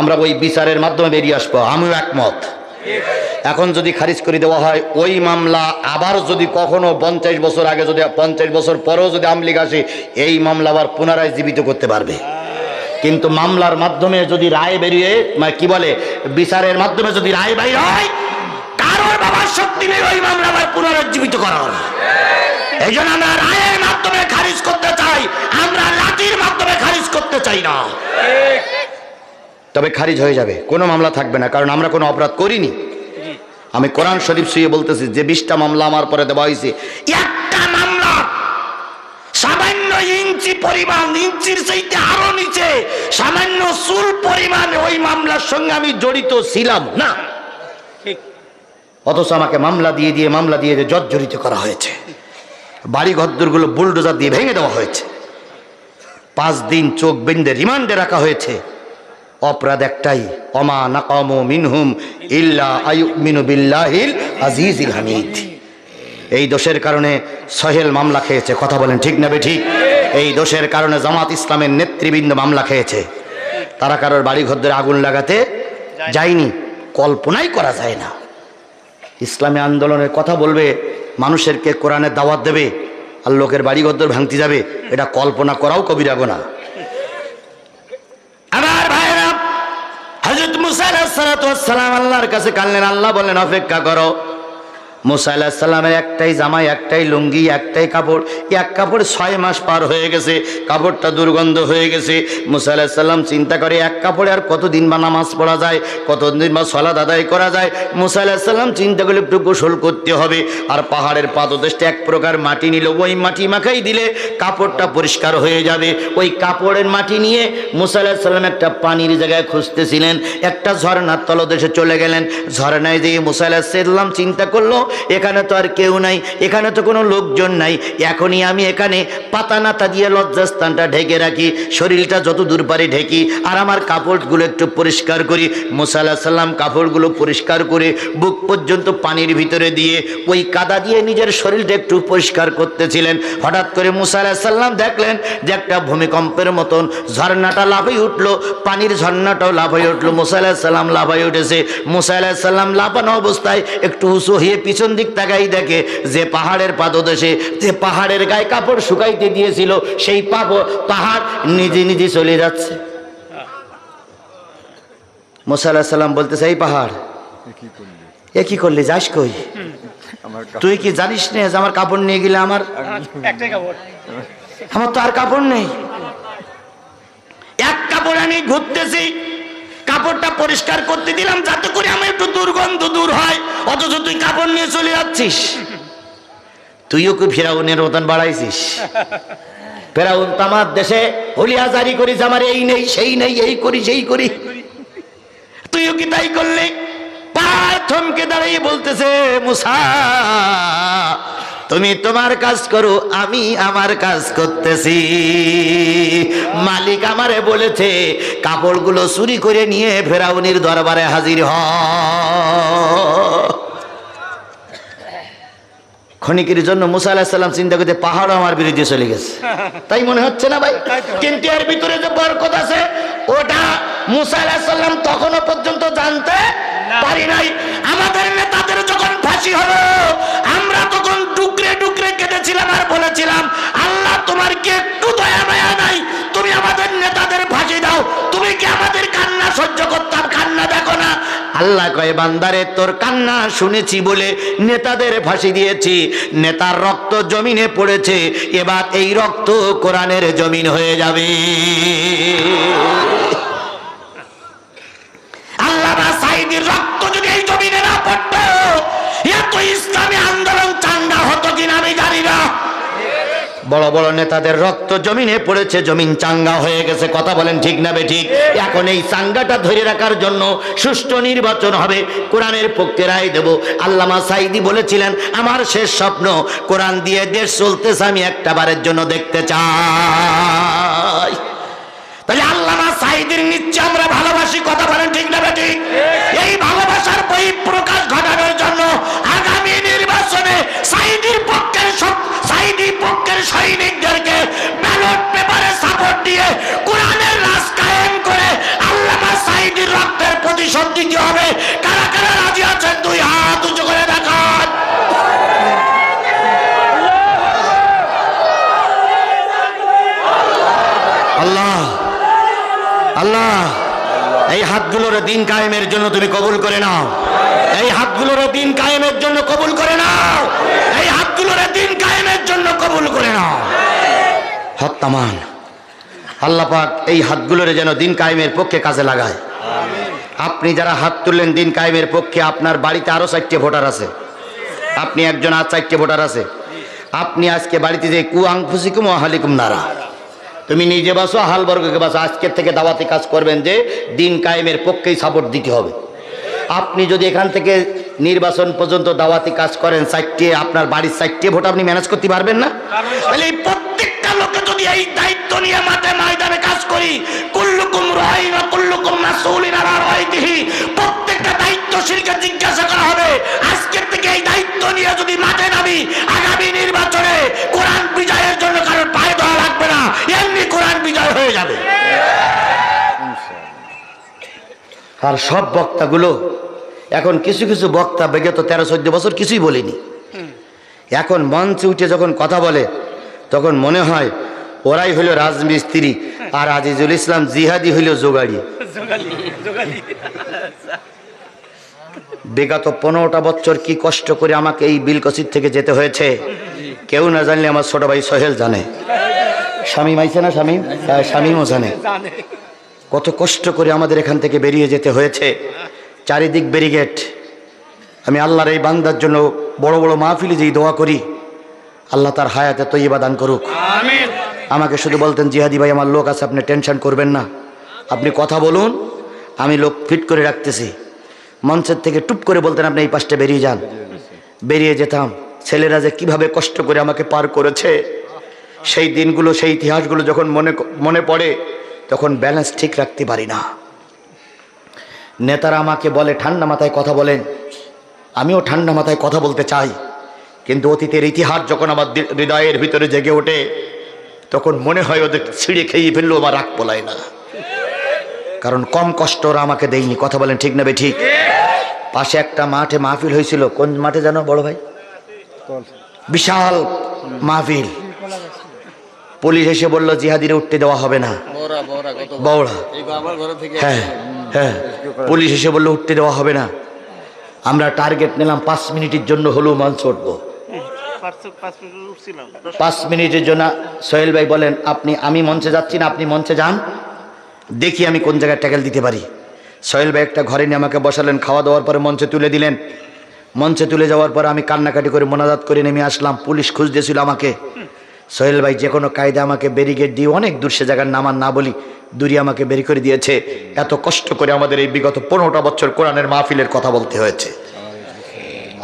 আমরা ওই বিচারের মাধ্যমে বেরিয়ে আসবো। আমিও একমত। এখন যদি খারিজ করে দেওয়া হয়, ওই মামলা আবার যদি কখনো 50 বছর আগে, যদি 50 বছর পরেও যদি আওয়ামী লীগ আসে, এই মামলা আবার পুনরায় জীবিত করতে পারবে। কিন্তু মামলার মাধ্যমে যদি রায় বেরিয়ে, মানে কি বলে, বিচারের মাধ্যমে যদি রায় বাইর হয়, কারোর বাবার শক্তি নেই ওই মামলা আবার পুনরুজ্জীবিত করার। এই জন্য আমরা রায়ের মাধ্যমে খারিজ করতে চাই, আমরা লাঠির মাধ্যমে খারিজ করতে চাই না। তবে খারিজ হয়ে যাবে, কোনো মামলা থাকবে না, কারণ আমরা কোনো অপরাধ করিনি। আমি কোরআন শরীফ শুয়ে বলতেছি যে 20টা মামলা আমার পরে দেওয়া হয়েছে, একটা মামলা সামান্য ইঞ্চি পরিমাণ, ইঞ্চির চাইতে আরো নিচে সামান্য চুল পরিমাণ ওই মামলার সঙ্গে আমি জড়িত ছিলাম না। অথচ আমাকে মামলা দিয়ে জর্জরিত করা হয়েছে। বাড়ি ঘরদুরগুলো বুলডোজার দিয়ে ভেঙে দেওয়া হয়েছে। 5 দিন চোখ বেঁধে রিমান্ডে রাখা হয়েছে। অপরাধ একটাই, ওমা নাকামু মিনহুম ইল্লা আইয়ুমিনু বিল্লাহিল আজিজিল হামিদ। এই দোষের কারণে সোহেল মামলা খেয়েছে। কথা বলেন ঠিক না বেঠিক? এই দোষের কারণে জামাত ইসলামের নেতৃবৃন্দ মামলা খেয়েছে। তারা কারোর বাড়ি ঘরদুরে আগুন লাগাতে যায়নি, কল্পনাই করা যায় না। ইসলামী আন্দোলনের কথা বলবে, মানুষেরকে কোরআনের দাওয়াত দেবে, আর লোকের বাড়ি ঘরদুর ভাঙতে যাবে, এটা কল্পনা করাও কবিরা গুনাহ। আমার ভাইরা, হযরত মুসা আলাইহিস সালাতু ওয়াস সালাম আল্লাহর কাছে কাঁদলেন। আল্লাহ বলেন, অপেক্ষা করো, মুসা আলাইহিস সালামের একটাই জামাই, একটাই লুঙ্গি, একটাই কাপড়, এক কাপড় 6 মাস পার হয়ে গেছে, কাপড়টা দুর্গন্ধ হয়ে গেছে। মুসা আলাইহিস সালাম চিন্তা করে এক কাপড়ে আর কতদিন বা নামাজ পড়া যায়, কতদিন বা সালাত আদায় করা যায়। মুসা আলাইহিস সালাম চিন্তা করলে একটু গোসল করতে হবে, আর পাহাড়ের পাদদেশে এক প্রকার মাটি নিল, ওই মাটি মাখাই দিলে কাপড়টা পরিষ্কার হয়ে যাবে। ওই কাপড়ের মাটি নিয়ে মুসা আলাইহিস সালাম একটা পানির জায়গায় খুঁজতেছিলেন, একটা ঝর্ণার তলদেশে চলে গেলেন। ঝর্ণায় যেয়ে মুসা আলাইহিস সালাম চিন্তা করলো, এখানে তো আর কেউ নাই, এখানে তো কোনো লোকজন নাই, এখনই আমি এখানে পাতা নাতা দিয়ে লজ্জাস্থানটা ঢেকে রাখি, শরীরটা যত দূর পারে ঢেকি, আর আমার কাপড়গুলো একটু পরিষ্কার করি। মুসা আলাইহিস সালাম কাপড়গুলো পরিষ্কার করে বুক পর্যন্ত পানির ভিতরে দিয়ে ওই কাদা দিয়ে নিজের শরীরটা একটু পরিষ্কার করতেছিলেন। হঠাৎ করে মুসা আলাইহিস সালাম দেখলেন যে একটা ভূমিকম্পের মতন ঝর্ণাটা লাফিয়ে উঠলো, পানির ঝর্ণাটাও লাফিয়ে উঠলো। মুসা আলাইহিস সালাম লাফিয়ে উঠেছে। মুসা আলাইহিস সালাম লাফানো অবস্থায় একটু উঁচু হয়ে পিছন দিক তাকাই দেখে যে পাহাড়ের পাদদেশে, যে পাহাড়ের গায়ে কাপড় শুকাইতে দিয়েছিল, সেই পাহাড় নিজে নিজে চলে যাচ্ছে। মুসা আলাইহিস সালাম বলতেছে, এই পাহাড় এ কি করলি, যাস কই? তুই কি জানিস না যে আমার কাপড় নিয়ে গেলে আমার তো আর কাপড় নেই, এক কাপড় আমি ঘুরতেছি, কাপড়টা পরিষ্কার করতে দিলাম যাতে করে আমার একটু দুর্গন্ধ দূর হয়, অথচ তুই কাপড় নিয়ে চলে যাচ্ছিস। তুইও কি ফেরাউনের মতন বাড়াইছিস? ফেরাউন তামার দেশে হুলিয়া জারি করিস, আমার এই নেই সেই নেই, এই করি সেই করি, তুইও কি তাই করলি? পাহাড় থমকে দাঁড়িয়ে বলতেছে, মুসা তুমি তোমার কাজ করো, আমি আমার কাজ করতেছি। মালিক আমারে বলেছে কাপড়গুলো চুরি করে নিয়ে ফেরাউনের দরবারে হাজির হ। ক্ষণিকের জন্য মুসা আলাইহিস সালাম চিন্তা করতে পাহাড়ও আমার বিরুদ্ধে চলে গেছে, তাই মনে হচ্ছে না ভাই? কিন্তু এর ভিতরে যে বরকত আছে ওটা মুসা আলাইহিস সালাম তখনও পর্যন্ত জানতে পারি নাই। আমাদের নেতাদের যখন ফাঁসি হলো, আমরা তখন টুকরে টুকরে কেটেছিলাম আর বলেছিলাম, আল্লাহ তোমার কি একটু দয়া মায়া নাই? তুমি আমাদের নেতাদের ফাঁসি দাও, তুমি কি আমাদের কান্না সহ্য করতাম? কান্না দেখো না। আল্লাহ কয়, বান্দারে তোর কান্না শুনেছি বলে নেতাদের ফাঁসি দিয়েছি, নেতার রক্ত জমিনে পড়েছে, এবার এই রক্ত কোরআনের জমিন হয়ে যাবে। আল্লামা সাঈদীর রক্ত যদি এই জমিনে না পড়তো, এত ইসলামী আন্দোলন চাঙ্গা হতো কিনা আমি জানি না। বড় বড় নেতাদের রক্ত জমিনে পড়েছে, জমিন চাঙ্গা হয়ে গেছে। কথা বলেন ঠিক না বেঠিক? এখন এই চাঙ্গাটা ধরে রাখার জন্য সুষ্ঠু নির্বাচন হবে, কোরআনের পক্ষে রায় দেব। আল্লামা সাঈদী বলেছিলেন, আমার শেষ স্বপ্ন কোরআন দিয়ে দেশ চলতেছে, আমি একটা বারের জন্য দেখতে চাই। তাহলে আল্লামা সাঈদীর নিচ্ছে আমরা ভালোবাসি। কথা বলেন ঠিক না বেঠিক? এই ভালোবাসার বহিঃপ্রকাশ ঘটানোর জন্য আগামী নির্বাচনে সাঈদীর পক্ষের সৈনিকদেরকে ব্যালট পেপারে সাপোর্ট দিয়ে কোরআনের রাজ কায়েম করে আল্লামা সাঈদীর রক্তের প্রতিশোধ দিতে হবে। কারা কারা রাজি আছেন? দুই হাত উঁচু করে দেখান। আল্লাহ আল্লাহ, এই হাতগুলোর দিন কায়েমের জন্য তুমি কবুল করে নাও। এই হাতগুলোর দিন কায়েমের জন্য কবুল করে নাও। এই হাতগুলোর দিন কায়েমের জন্য কবুল করে নাও। হত্যামান আল্লাহ পাক এই হাতগুলোর যেন দিন কায়েমের পক্ষে কাজে লাগায়। আপনি যারা হাত তুললেন দিন কায়েমের পক্ষে, আপনার বাড়িতে আরো 4টে ভোটার আছে, আপনি একজন আর 4টে ভোটার আছে। আপনি আজকে বাড়িতে যে কু আনফুসিকুম ওয়া আহলিকুম নারা, তুমি নিজে বাসো, হাল বর্গকে বাসো। আজকের থেকে দাওয়াতি কাজ করবেন যে দিন কায়েমের পক্ষেই সাপোর্ট দিতে হবে। আপনি যদি এখান থেকে নির্বাচন পর্যন্ত দাওয়াতি কাজ করেন, 4টে আপনার বাড়ির 4টে ভোট আপনি ম্যানেজ করতে পারবেন না? তাহলে এই প্রত্যেকটা লোকে যদি এই দায়িত্ব নিয়ে মাঠে ময়দানে কাজ করি, কুল্লুকুম রাইন ওয়া কুল্লুকুম মাসউলিন আলা রাইতিহি, প্রত্যেকটা দায়িত্বশীলকে জিজ্ঞাসা করা হবে। আজকের থেকে এই দায়িত্ব নিয়ে যদি মাঠে নামি, আগামী নির্বাচনে কোরআন বিজয়ের জন্য কারোর পায়ে ধরা লাগবে না, এমনি কোরআন বিজয় হয়ে যাবে। আর সব বক্তাগুলো এখন কিছু কিছু বক্তা বিগত 13-14 বছর কিছুই বলেনি, এখন মঞ্চে উঠে যখন কথা বলে তখন মনে হয় ওরাই হইল রাজমিস্ত্রি আর আজিজুল ইসলাম জিহাদি হইল জোগাড়ি। বিগত 15টা বছর কি কষ্ট করে আমাকে এই বিলকসির থেকে যেতে হয়েছে কেউ না জানলে আমার ছোট ভাই সোহেল জানে। শামীম আইছে না? শামীমও জানে কত কষ্ট করে আমাদের এখান থেকে বেরিয়ে যেতে হয়েছে। চারিদিক ব্যারিকেড। আমি আল্লাহর এই বান্দার জন্য বড় বড় মাহফিলে যেই দোয়া করি, আল্লাহ তার হায়াতে তৈয়বা দান করুক। আমিন। আমাকে শুধু বলতেন, জিহাদি ভাই আমার লোক আছে, আপনি টেনশন করবেন না, আপনি কথা বলুন, আমি লোক ফিট করে রাখতেছি। মঞ্চের থেকে টুপ করে বলতেন, আপনি এই পাশটা বেরিয়ে যান। বেরিয়ে যেতাম। ছেলেরা যে কিভাবে কষ্ট করে আমাকে পার করেছে, সেই দিনগুলো, সেই ইতিহাসগুলো যখন মনে পড়ে তখন ব্যালেন্স ঠিক রাখতে পারি না। নেতারা আমাকে বলে ঠান্ডা মাথায় কথা বলেন, আমিও ঠান্ডা মাথায় কথা বলতে চাই, কিন্তু অতীতের ইতিহাস যখন আমার হৃদয়ের ভিতরে জেগে ওঠে তখন মনে হয় ওদের ছিঁড়ে খেয়ে ফেললেও আমার রাগ পোলায় না, কারণ কম কষ্ট ওরা আমাকে দেয়নি। কথা বলেন ঠিক না বে ঠিক? পাশে একটা মাঠে মাহফিল হয়েছিল, কোন মাঠে জানো বড় ভাই? বিশাল মাহফিল। পুলিশ এসে বললো জিহাদিরে উঠতে দেওয়া হবে না। বওড়া। হ্যাঁ হ্যাঁ, পুলিশ এসে বললো উঠতে দেওয়া হবে না। আমরা টার্গেট নিলাম 5 মিনিটের জন্য হলেও মঞ্চে উঠবো। 5 মিনিটের জন্য। সোহেল ভাই বলেন, আমি মঞ্চে যাচ্ছি না, আপনি মঞ্চে যান, দেখি আমি কোন জায়গায় ট্যাকেল দিতে পারি। সোহেল ভাই একটা ঘরে নিয়ে আমাকে বসালেন, খাওয়া দাওয়ার পরে মঞ্চে তুলে দিলেন। মঞ্চে তুলে যাওয়ার পর আমি কান্নাকাটি করে মোনাজাত করে নেমে আসলাম। পুলিশ খুঁজতেছিল আমাকে। সোহেল ভাই যে কোনো কায়দা আমাকে ব্যারিকেড দিয়ে অনেক দূর, সে জায়গার নাম আর না বলি, দূরে আমাকে বের করে দিয়েছে। এত কষ্ট করে আমাদের এই বিগত 15টা বছর কোরআনের মাহফিলের কথা বলতে হয়েছে।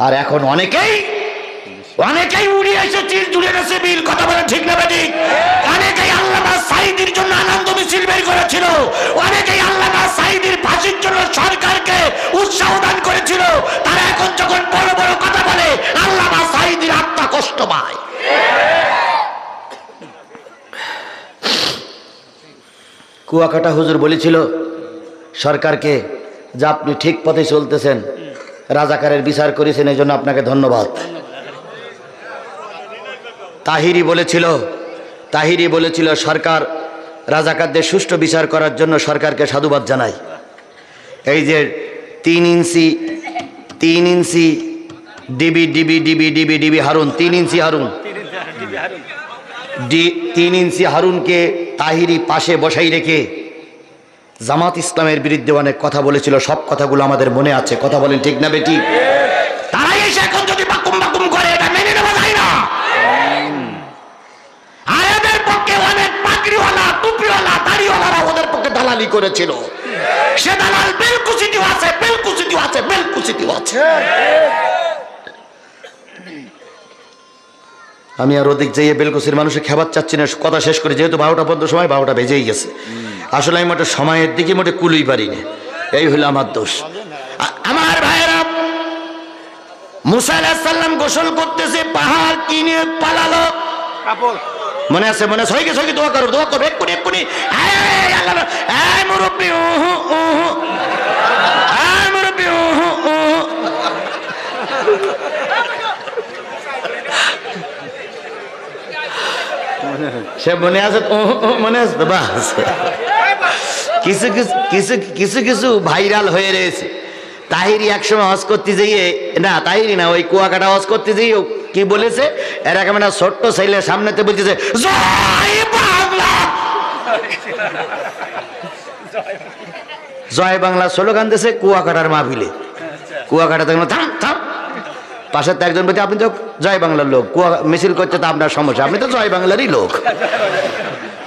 আর এখন অনেকেই উড়িয়ে এসে চির জুড়ে গেছে বিল। কথা বলে ঠিক না ঠিক? অনেকেই আল্লামা সাঈদীর জন্য আনন্দ মিছিল বের করেছিল, অনেকেই আল্লামা সাঈদীর ফাঁসির জন্য সরকারকে উৎসাহ দান করেছিল। তারা এখন যখন বড় বড় কথা বলে, আল্লামা সাঈদীর আত্মা কষ্ট পায়। কুয়াকাটা হুজুর বলেছিল সরকারকে যে আপনি ঠিক পথে চলতেছেন, রাজাকারের বিচার করেছেন, এই জন্য আপনাকে ধন্যবাদ। তাহিরি বলেছিল সরকার রাজাকারদের সুষ্ঠু বিচার করার জন্য সরকারকে সাধুবাদ জানাই। এই যে 3 ইঞ্চি ডিবি হারুন, 3 ইঞ্চি হারুনকে তাহিরি পাশে বসাই রেখে জামাত ইসলামের বিরুদ্ধে অনেক কথা বলেছিল। সব কথাগুলো আমাদের মনে আছে। কথা বলেন ঠিক না বেটি? তারাই এসে এখন যদি বাকুম করে, এটা মেনে নেওয়া যায় না। আর এদের পক্ষে অনেক পাগড়িওয়ালা, টুপিওয়ালা, দাড়িওয়ালারা ওদের পক্ষে দালালি করেছিল। সে দালাল বেলকুচিটিও আছে। আমি আর ওদিক যাইয়ে বেলকুচির মানুষের খেবার চাচ্ছি না, কথা শেষ করে, যেহেতু 12টা পর্যন্ত সময়, 12টা বেজেই গেছে। আসলে আমি মোটে সময়ের দিকে মোটে কুলই পারি না, এই হলো আমার দোষ। আমার ভাইয়েরা, মুসা আলাইহিস সালাম গোসল করতেছে, পাহাড় কিনে পালালো। মনে আছে? সহিকে দোয়া করো এক্ষুনি। মুরব্বী, সে মনে আছে? মনে আছে তো? বাস, কিছু ভাইরাল হয়ে রয়েছে। তাহিরি একসময় হজ করতে যাইয়ে, না তাহিরি না, ওই কুয়াকাটা হজ করতে যাইয়ে কি বলেছে, এরকম একটা ছোট্ট ছেলে সামনেতে বলতেছে জয় বাংলা, জয় বাংলা স্লোগান দিয়েছে কুয়াকাটার মাহফিলে। কুয়াকাটা থাম থাম, পাশের তো একজন বলছে আপনি তো জয় বাংলার লোক, কুয়া মিছিল করছে তো আপনার সমস্যা, আপনি তো জয় বাংলারই লোক।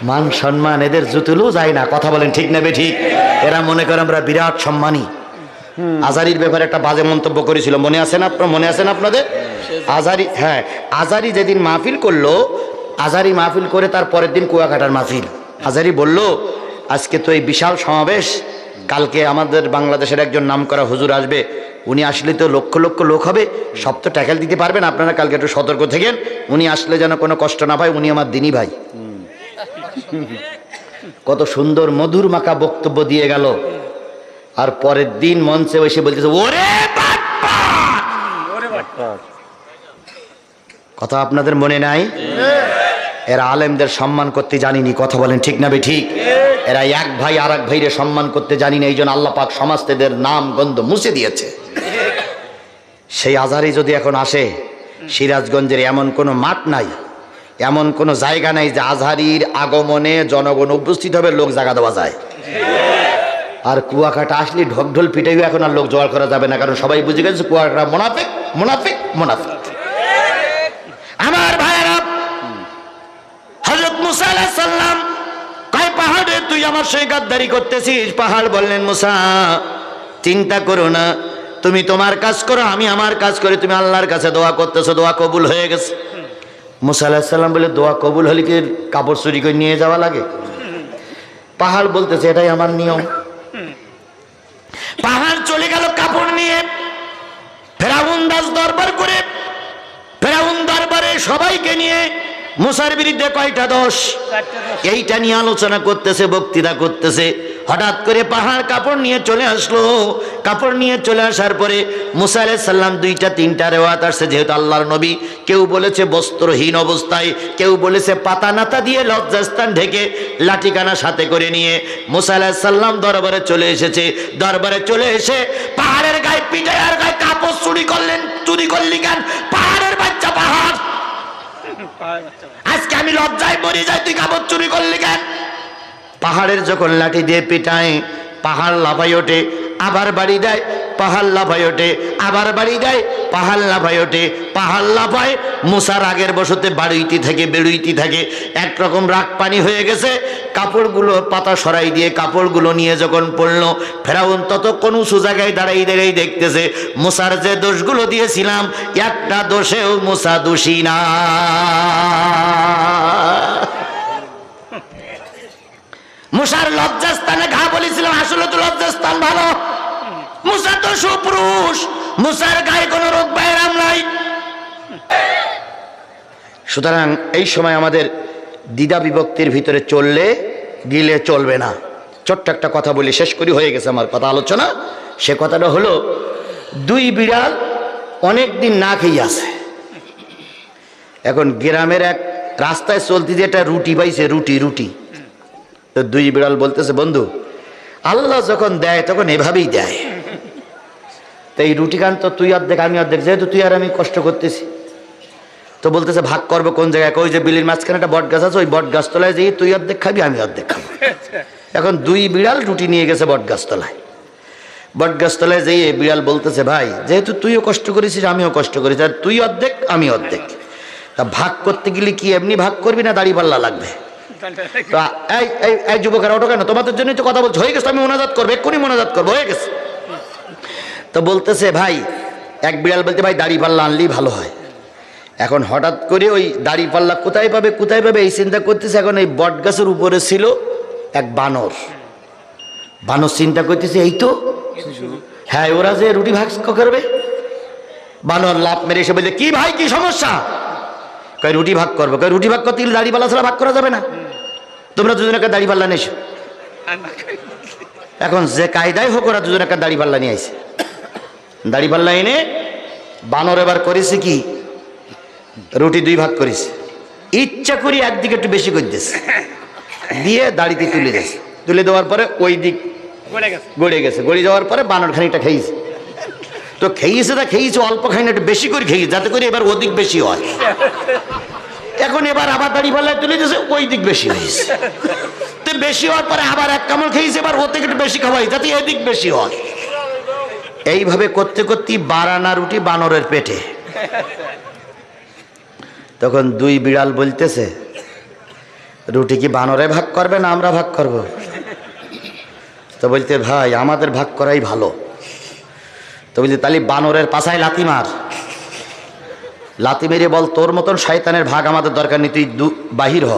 মান সম্মান এদের জুতুলও যায় না। কথা বলেন ঠিক নেবে ঠিক? এরা মনে করে আমরা বিরাট সম্মানী। আজারির ব্যাপারে একটা বাজে মন্তব্য করেছিল, মনে আছে না আপনাদের? আজারি, হ্যাঁ, আজারি যেদিন মাহফিল করলো, আজারি মাহফিল করে তার পরের দিন কুয়াকাটার মাহফিল। আজারি বলল আজকে তো এই বিশাল সমাবেশ, কালকে আমাদের বাংলাদেশের একজন নামকরা হুজুর আসবে, উনি আসলে তো লক্ষ লক্ষ লোক হবে, সব তো ট্যাকেল দিতে পারবেন, আপনারা কালকে একটু সতর্ক থাকেন, উনি আসলে যেন কোনো কষ্ট না পায়, উনি আমার দিনী ভাই। কত সুন্দর মধুর মাখা বক্তব্য দিয়ে গেল। আর পরের দিন মঞ্চে এসে বলতেছে ওরে কথা আপনাদের মনে নাই? এরা আলেমদের সম্মান করতে জানিনি। কথা বলেন ঠিক না ঠিক? এরা এক ভাই আর এক ভাইরে সম্মান করতে জানি না, এই জন্য আল্লাহ পাক সমাজের নাম গন্ধ মুছে দিয়েছে। সেই আজহারি যদি এখন আসে, সিরাজগঞ্জের এমন কোনো মাঠ নাই, এমন কোনো জায়গা নাই যে আজহারির আগমনে জনগণ উপস্থিত হবে, লোক জায়গা দেওয়া যায়। আর কুয়াকাটা আসলে ঢোকঢোল পিটাইও এখন আর লোক জোগাড় করা যাবে না, কারণ সবাই বুঝে গেছে কুয়াকাটা মুনাফিক মুনাফিক মুনাফিক। আমার ভাইয়েরা, হযরত মুসা আলাইহিস সালাম কয় পাহাড়ে তুই আমার সঙ্গে গাদ্দারি করতেছিস? পাহাড় বললেন মুসা চিন্তা করো না, তুমি তোমার কাজ করো, আমি আমার কাজ করি, তুমি আল্লাহর কাছে দোয়া করতেছো, দোয়া কবুল হয়ে গেছে। মুসা আলাইহিস সালাম বলে দোয়া কবুল হলে কি কাপড় চুরি করে নিয়ে যাওয়া লাগে? পাহাড় বলতেছে এটাই আমার নিয়ম। পাহাড় চলে গেল কাপড় নিয়ে ফেরাউন দাস দরবার করে, ফেরাউন দরবারে সবাইকে নিয়ে মুসার বিরুদ্ধে কয়টা দোষ এইটা নিয়ে আলোচনা করতেছে, বক্তৃতা করতেছে। হঠাৎ করে পাহাড় কাপড় নিয়ে চলে আসলো। কাপড় নিয়ে চলে আসার পরে মুসা আলাইহিস সালাম দুইটা তিনটা রেওয়ায়াত আসছে, যেহেতু আল্লাহর নবী, কেউ বলেছে বস্ত্রহীন অবস্থায়, কেউ বলেছে পাতা নাতা দিয়ে লজ্জাস্থান ঢেকে লাঠিকানা সাথে করে নিয়ে মুসা আলাইহিস সালাম দরবারে চলে এসেছে। দরবারে চলে এসে পাহাড়ের গায়ে পিঠে আর গায়ে কাপড় চুরি করলেন। চুরি করলি কেন? পাহাড়ের বাচ্চা পাহাড়, আজকে আমি লজ্জায় মরে যাই, তুই কাপড় চুরি করলি কেন? পাহাড়ের যখন লাঠি দিয়ে পিটায়, পাহাড় লাফাই ওঠে, আবার বাড়ি দেয়, পাহাড় লাফাই ওঠে, আবার বাড়ি দেয়, পাহাড় লাফাই ওঠে, পাহাড় লাফায়। মুসার আগের বসতে বাড়ুইতে থাকে, বেড়ুইতে থাকে, একরকম রাগ পানি হয়ে গেছে। কাপড়গুলো পাতা সরাই দিয়ে কাপড়গুলো নিয়ে যখন পড়লো, ফেরাউন ততক্ষণ উঁচু জায়গায় দাঁড়াই দাঁড়াই দেখতেছে মুসার যে দোষগুলো দিয়েছিলাম একটা দোষেও মুসা দোষী না। মুসার লজ্জাস্থানে ঘা বলেছিলাম, আসলে তো লজ্জাস্থান ভালো, মুসা তো সুপুরুষ, মুসার গায়ে কোনো রোগ ব্যায়াম নাই। সুতরাং এই সময় আমাদের দ্বিধা বিভক্তির ভিতরে চললে গিলে চলবে না। ছোট্ট একটা কথা বলি, শেষ করি, হয়ে গেছে আমার কথা আলোচনা। সে কথাটা হলো, দুই বিড়াল অনেক দিন না খেয়ে আছে। এখন গ্রামের এক রাস্তায় চলতে যে একটা রুটি পাইছে, রুটি রুটি তো দুই বিড়াল বলতেছে, বন্ধু আল্লাহ যখন দেয় তখন এভাবেই দেয়, তো এই রুটি খান তো তুই অর্ধেক আমি অর্ধেক, যেহেতু তুই আর আমি কষ্ট করতেছি, তো বলতেছে ভাগ করবো কোন জায়গায়? ওই যে বিলির মাঝখানে একটা বট গাছ আছে, ওই বট গাছতলায় যেয়ে তুই অর্ধেক খাবি, আমি অর্ধেক খাবো। এখন দুই বিড়াল রুটি নিয়ে গেছে বট গাছতলায়। বট গাছতলায় যেয়ে বিড়াল বলতেছে, ভাই যেহেতু তুইও কষ্ট করেছিস আমিও কষ্ট করেছি, আর তুই অর্ধেক আমি অর্ধেক, তা ভাগ করতে গেলে কি এমনি ভাগ করবি না দাড়ি পাল্লা লাগবে? এই যুবকেরা ওঠো কেন? তোমাদের জন্যই তো কথা বলছো। হয়ে গেছে, আমি মোনাজাত করবো, এক্ষুনি মোনাজাত করবো, হয়ে গেছে। তো বলতেছে, ভাই এক বিড়াল বলতে, ভাই দাড়ি পাল্লা আনলেই ভালো হয়। এখন হঠাৎ করে ওই দাড়ি পাল্লা কোথায় পাবে কোথায় পাবে এই চিন্তা করতেছে। এখন এই বট গাছের উপরে ছিল এক বানর। বানর চিন্তা করতেছে, এই তো হ্যাঁ ওরা যে রুটি ভাগ করবে। বানর লাফ মেরে এসে বলছে, কি ভাই কি সমস্যা? কয় রুটি ভাগ করবো। কয় রুটি ভাগ করতে গেলে দাড়ি পাল্লা ছাড়া ভাগ করা যাবে না, তোমরা দুজন একটা দাড়ি পাল্লা নিয়েছো। এখন যে কায়দায় হোক ওরা দুজন একটা দাড়ি পাল্লা নিয়ে আসে। দাড়ি পাল্লা এনে বানর এবার করেছে কি, রুটি দুই ভাগ করেছে, ইচ্ছা করি একদিকে একটু বেশি করে দিয়েছে, দিয়ে দাড়িতে তুলে দিয়েছে। তুলে দেওয়ার পরে ওই দিক গড়ে গেছে, গড়ে যাওয়ার পরে বানর খানিকটা খেয়েছে। তো খেয়েছে তা খেয়েছে অল্প, খাই না একটু বেশি করে খেয়েছে, যাতে করে এবার ওদিক বেশি হয়। এখন এবার আবার দাড়ি পাল্লায় তুলে দিয়েছে, ওই দিক বেশি হয়েছে। তো বেশি হওয়ার পরে আবার এক কামড় খেয়েছে, এবার ও থেকে একটু বেশি খাওয়াই যাতে এদিক বেশি হয়। এইভাবে করতে করতে 12 আনা রুটি বানরের পেটে। তখন দুই বিড়াল বলতেছে, রুটি কি বানরে ভাগ করবে না আমরা ভাগ করব? তো বলতে, ভাই আমাদের ভাগ করাই ভালো। তো বলছে, তাহলে বানরের পাছায় লাথি মার, লাথি মেরে বল তোর মতন শয়তানের ভাগ আমাদের দরকার নেই, তুই বাহির হ।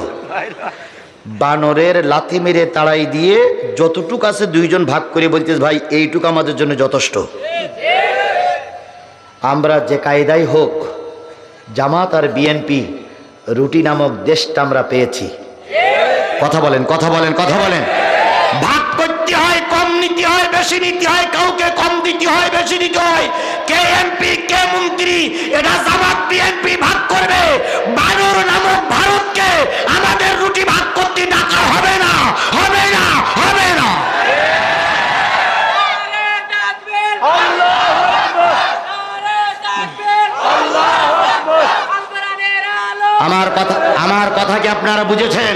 বানরের লাথি মেরে তাড়াই দিয়ে যতটুক আছে দুইজন ভাগ করে বলতেছে, ভাই এইটুকু আমাদের জন্য যথেষ্ট। আমরা যে কায়দায় হোক জামাত আর বিএনপি রুটি নামক দেশটা আমরা পেয়েছি। কথা বলেন কথা বলেন কথা বলেন। ভাগ করতে হয়, কম নিতে হয় বেশি নিতে হয়, কাউকে কম দিতে হয় বেশি নিতে হয়। কে এমপি কে মন্ত্রী এটা জামাত বিএনপি ভাগ করবে, বানর নামক ভারতকে আমাদের রুটি ভাগ করতে ডাকা হবে না, হবে না, হবে না। আপনারা বুঝেছেন?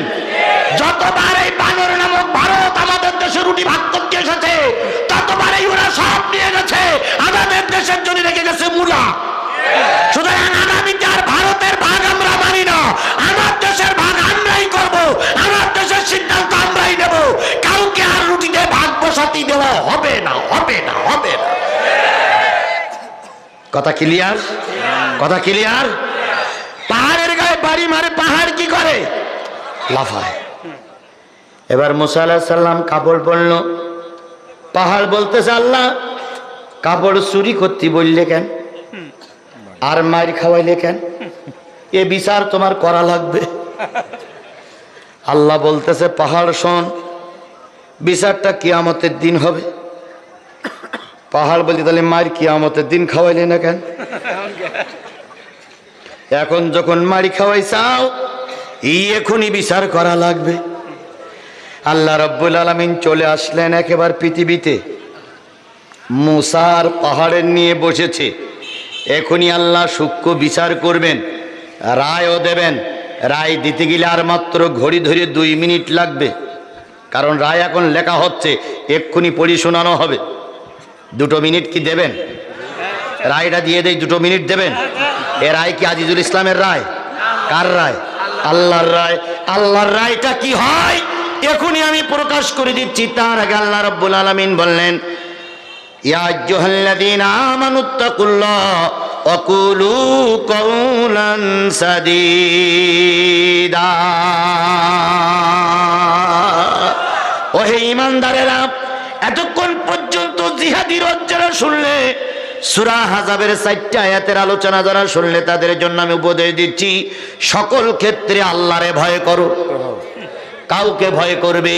যতবার এই বানর নামক ভারত আমাদের দেশে রুটি ভাগ করতে এসেছে, ততবারই ওরা সব নিয়ে গেছে, আমাদের দেশের জন্য রেখে গেছে মূলা। সুতরাং আগামীতে আর ভারতের ভাগ আমরা মানি না, আমার দেশের ভাগ আমরাই করব, আমার দেশের সিদ্ধান্ত আমরাই নেব। কাউকে আর রুটিতে ভাগ বসাতে দেওয়া হবে না, হবে না, হবে না। কথা ক্লিয়ার? কথা ক্লিয়ার? পাহাড়ের গায়ে বাড়ি মারে, পাহাড় কি করে? লাফায়। এবার মুসা আলাইহিস সালাম কাপড় পরল, পাহাড় বলতেছে আল্লাহ কাপড় চুরি করতে বললে কেন, আর মার খাওয়াইলে কেন? এ বিচার তোমার করা লাগবে। আল্লাহ বলতেছে পাহাড় শোন, বিচারটা কিয়ামতের দিন হবে। পাহাড় বলতে তাহলে মার কিয়ামতের দিন খাওয়াইলে না কেন? এখন যখন মারি খাওয়াই চাও, এখনই বিচার করা লাগবে। আল্লাহ রাব্বুল আলামিন চলে আসলেন একেবারে পৃথিবীতে, মুসার পাহাড়ের নিয়ে বসেছে। এখনই আল্লাহ সূক্ষ্ম বিচার করবেন, রায়ও দেবেন। রায় দিতে গেলে আর মাত্র ঘড়ি ধরে 2 মিনিট লাগবে, কারণ রায় এখন লেখা হচ্ছে, এক্ষুনি পড়ি শোনানো হবে। 2 মিনিট কি দেবেন? রায়টা দিয়ে দেই, 2 মিনিট দেবেন? এ রায় কি আজিজুল ইসলামের রায়? কার রায়? আল্লাহর রায়। আল্লাহর রায়টা কি হয় এখনই আমি প্রকাশ করে দিচ্ছি। তার আগে আল্লাহ রাব্বুল আলামিন বললেন, ইয়া আইয়ুহাল্লাযীনা আমানুত্তাকুল্লাহ ওয়া কুলু কাওলান সাদীদা। ও হে ঈমানদারেরা, এতক্ষণ পর্যন্ত জিহাদি রজ্জারা শুনলে, সূরা আহজাবের 4টা আয়াতের আলোচনা যারা শুনলে, তাদের জন্য আমি উপদেশ দিচ্ছি, সকল ক্ষেত্রে আল্লাহরে ভয় করো। কাউকে ভয় করবে,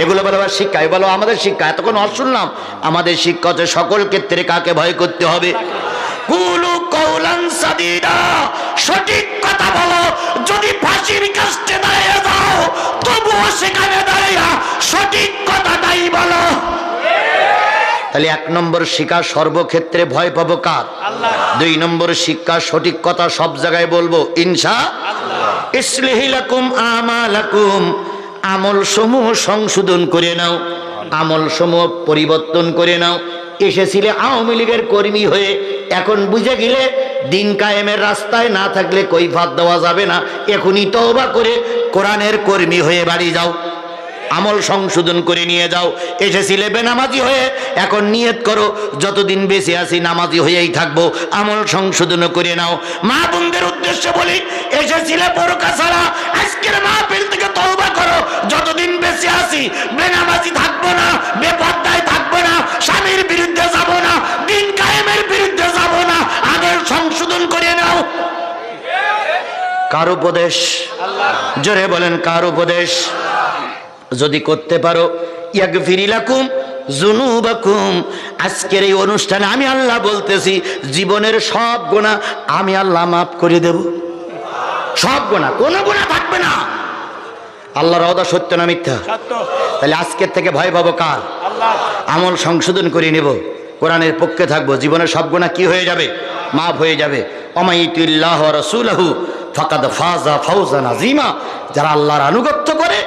এগুলো বলো শিক্ষা, বলো আমাদের শিক্ষা। এতক্ষণ শুনলাম, আমাদের শিক্ষা হচ্ছে সকল ক্ষেত্রে কাকে ভয় করতে হবে। কুলু কাওলান সাদীদা, সঠিক কথা বলো। যদি ফাঁসির কাছে দাঁড়িয়ে যাও, তবুও সেখানে দাঁড়িয়ে সঠিক কথাটাই বলো। তাহলে 1 নম্বর শিক্ষা, সর্বক্ষেত্রে ভয় পাবো কার? আল্লাহ। 2 নম্বর শিক্ষা, সঠিক কথা সব জায়গায় বলবো ইনশাআল্লাহ। ইসলিহি লাকুম আমালাকুম, আমল সমূহ সংশোধন করে নাও, আমল সমূহ পরিবর্তন করে নাও। এসেছিলে আওয়ামী লীগের কর্মী হয়ে, এখন বুঝে গেলে দিন কায়েমের রাস্তায় না থাকলে কৈফাত দেওয়া যাবে না। এখনই তওবা করে কোরআনের কর্মী হয়ে বাড়ি যাও, আমল সংশোধন করে নিয়ে যাও। এসেছিলে বেনামাজি হয়ে, এখন নিয়ত করো যতদিন বেঁচে আছি নামাজি হয়েই থাকবো, আমল সংশোধন করে নাও। মা বোনদের উদ্দেশ্যে বলি, এসেছিলে বোরকা ছাড়া, আজকের মাহফিল থেকে তওবা করো, যতদিন বেঁচে আছি বেনামাজি থাকবো না, বেপর্দায় থাকবো না, স্বামীর বিরুদ্ধে যাব না, দিন কায়েমের বিরুদ্ধে যাব না, আমল সংশোধন করে নাও। কার উপদেশ? জোরে বলেন কার উপদেশ? যদি করতে পারো, ইয়াগফির লাকুম যুনুবাকুম। আজকের এই অনুষ্ঠানে আমি আল্লাহ বলতেছি, জীবনের সব গুনাহ আমি আল্লাহ মাফ করে দেব, সব গুনাহ, কোনো গুনাহ থাকবে না। আল্লাহর ওয়াদা সত্য না মিথ্যা? সত্য। তাহলে আজকের থেকে ভয় পাবো কার? আল্লাহ। আমল সংশোধন করে নেব, কোরআনের পক্ষে থাকবো, জীবনের সব গুনাহ কি হয়ে যাবে? মাফ হয়ে যাবে। ওমাইয়ুতিল্লাহ ওয়া রাসূলহু ফাকাদ ফাযা ফাওজান আযীমা। যারা আল্লাহর আনুগত্য করে,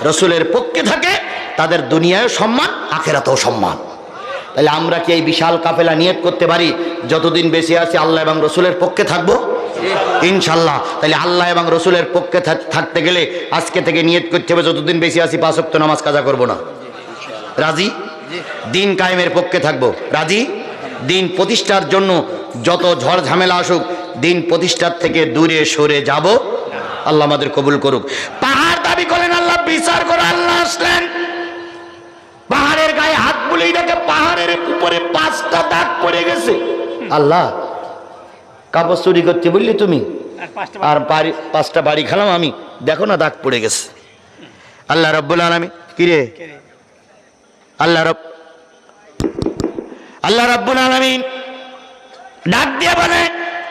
রসুলের পক্ষে থাকে, তাদের দুনিয়ায় সম্মান, আখেরাতেও সম্মান। তাহলে আমরা কি এই বিশাল কাফেলা নিয়ত করতে পারি, যতদিন বেঁচে আছি আল্লাহ এবং রসুলের পক্ষে থাকবো ইনশাল্লাহ? তাহলে আল্লাহ এবং রসুলের পক্ষে থাকতে গেলে আজকে থেকে নিয়ত করতে হবে, যতদিন বেঁচে আছি 5 ওয়াক্ত নামাজ কাজা করব না। রাজি? দিন কায়েমের পক্ষে থাকবো, রাজি? দিন প্রতিষ্ঠার জন্য যত ঝড় ঝামেলা আসুক, দিন প্রতিষ্ঠার থেকে দূরে সরে যাব। আল্লাহ আমাদের কবুল করুক। পাহাড় দাবি করেন আল্লাহ বিচার করে, আল্লাহ আসলেন, পাহাড়ের গায়ে হাত বুলিয়ে দেখে পাহাড়ের উপরে 5টা দাগ পড়ে গেছে। আল্লাহ, কাপড় চুরি করতে বললি তুমি, আর 5টা বাড়ি খেলাম আমি, দেখো না দাগ পড়ে গেছে। আল্লাহ রাব্বুল আলামিন কিরে, আল্লাহ রাব্বুল আলামিন ডাক দিয়ে বলে,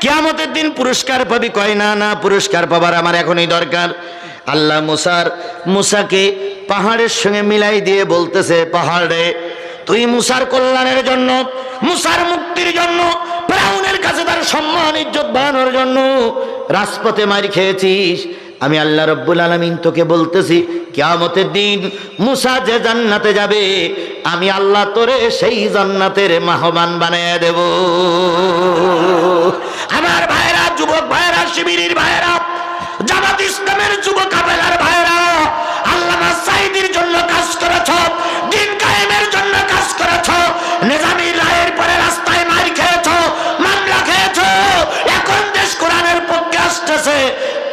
কিয়ামতের দিন পুরস্কার পাবি? কয় না না, পুরস্কার পাবার আমার এখনই দরকার। আল্লাহ মুসাকে পাহাড়ের সঙ্গে মিলাই দিয়ে বলতেছে, পাহাড়ে তুই মুসার কল্যাণের জন্য, মুসার মুক্তির জন্য, ফিরআউনের কাছে তার সম্মান ইজ্জত বাড়ানোর জন্য রাজপথে মার খেয়েছিস, আমি আল্লাহ রব্বুল আলামিন তোকে বলতেছি কিয়ামতের দিন মুসা যে জান্নাতে যাবে আমি আল্লাহ তোরে সেই জান্নাতের মেহমান বানিয়ে দেব। আমার ভাইরা, যুবক ভাইরা, শিবিরের ভাইরা, জামাত ইসলামের যুব কাফেলার ভাইরা, আল্লামা সাঈদীর জন্য কাজ করেছ, দিন কায়েমের জন্য কাজ করেছ, নিজামী রায়ের পরে রাস্তায় মার খেয়েছ, মামলা খেয়েছ, এখন দেশ কোরআনের পক্ষে আসতেছে।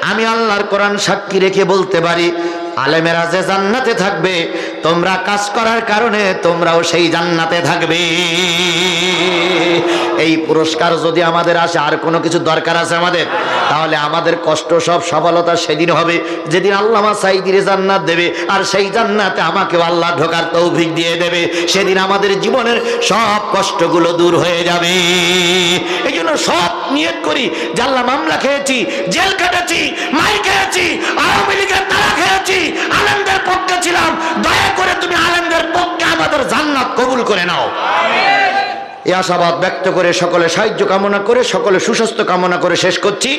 আমি আল্লাহর কোরআন সাক্ষী রেখে বলতে পারি আলেমেরা যে জান্নাতে থাকবে তোমরা কাজ করার কারণে তোমরাও সেই জান্নাতে থাকবে। এই পুরস্কার যদি আমাদের আসে, আর কোনো কিছু দরকার আছে আমাদের? তাহলে আমাদের কষ্ট সব সফলতা সেদিন হবে যেদিন আল্লামা সাঈদীর জান্নাত দেবে, আর সেই জান্নাতে আমাকেও আল্লাহ ঢোকার তৌফিক দিয়ে দেবে। সেদিন আমাদের জীবনের সব কষ্টগুলো দূর হয়ে যাবে। এই জন্য সব নিয়ত করি যে আল্লাহ মামলা খেয়েছি, জেল কেটেছি, মাই খেয়েছি, আওয়ামী লীগের তারা খেয়েছি, আলেমদের পক্ষে ছিলাম, দয়া করে তুমি আলেমদের পক্ষে আমাদের জান্নাত কবুল করে নাও। এই আশাবাদ ব্যক্ত করে সকলে সাহায্য কামনা করে, সকলে সুস্বাস্থ্য কামনা করে শেষ করছি।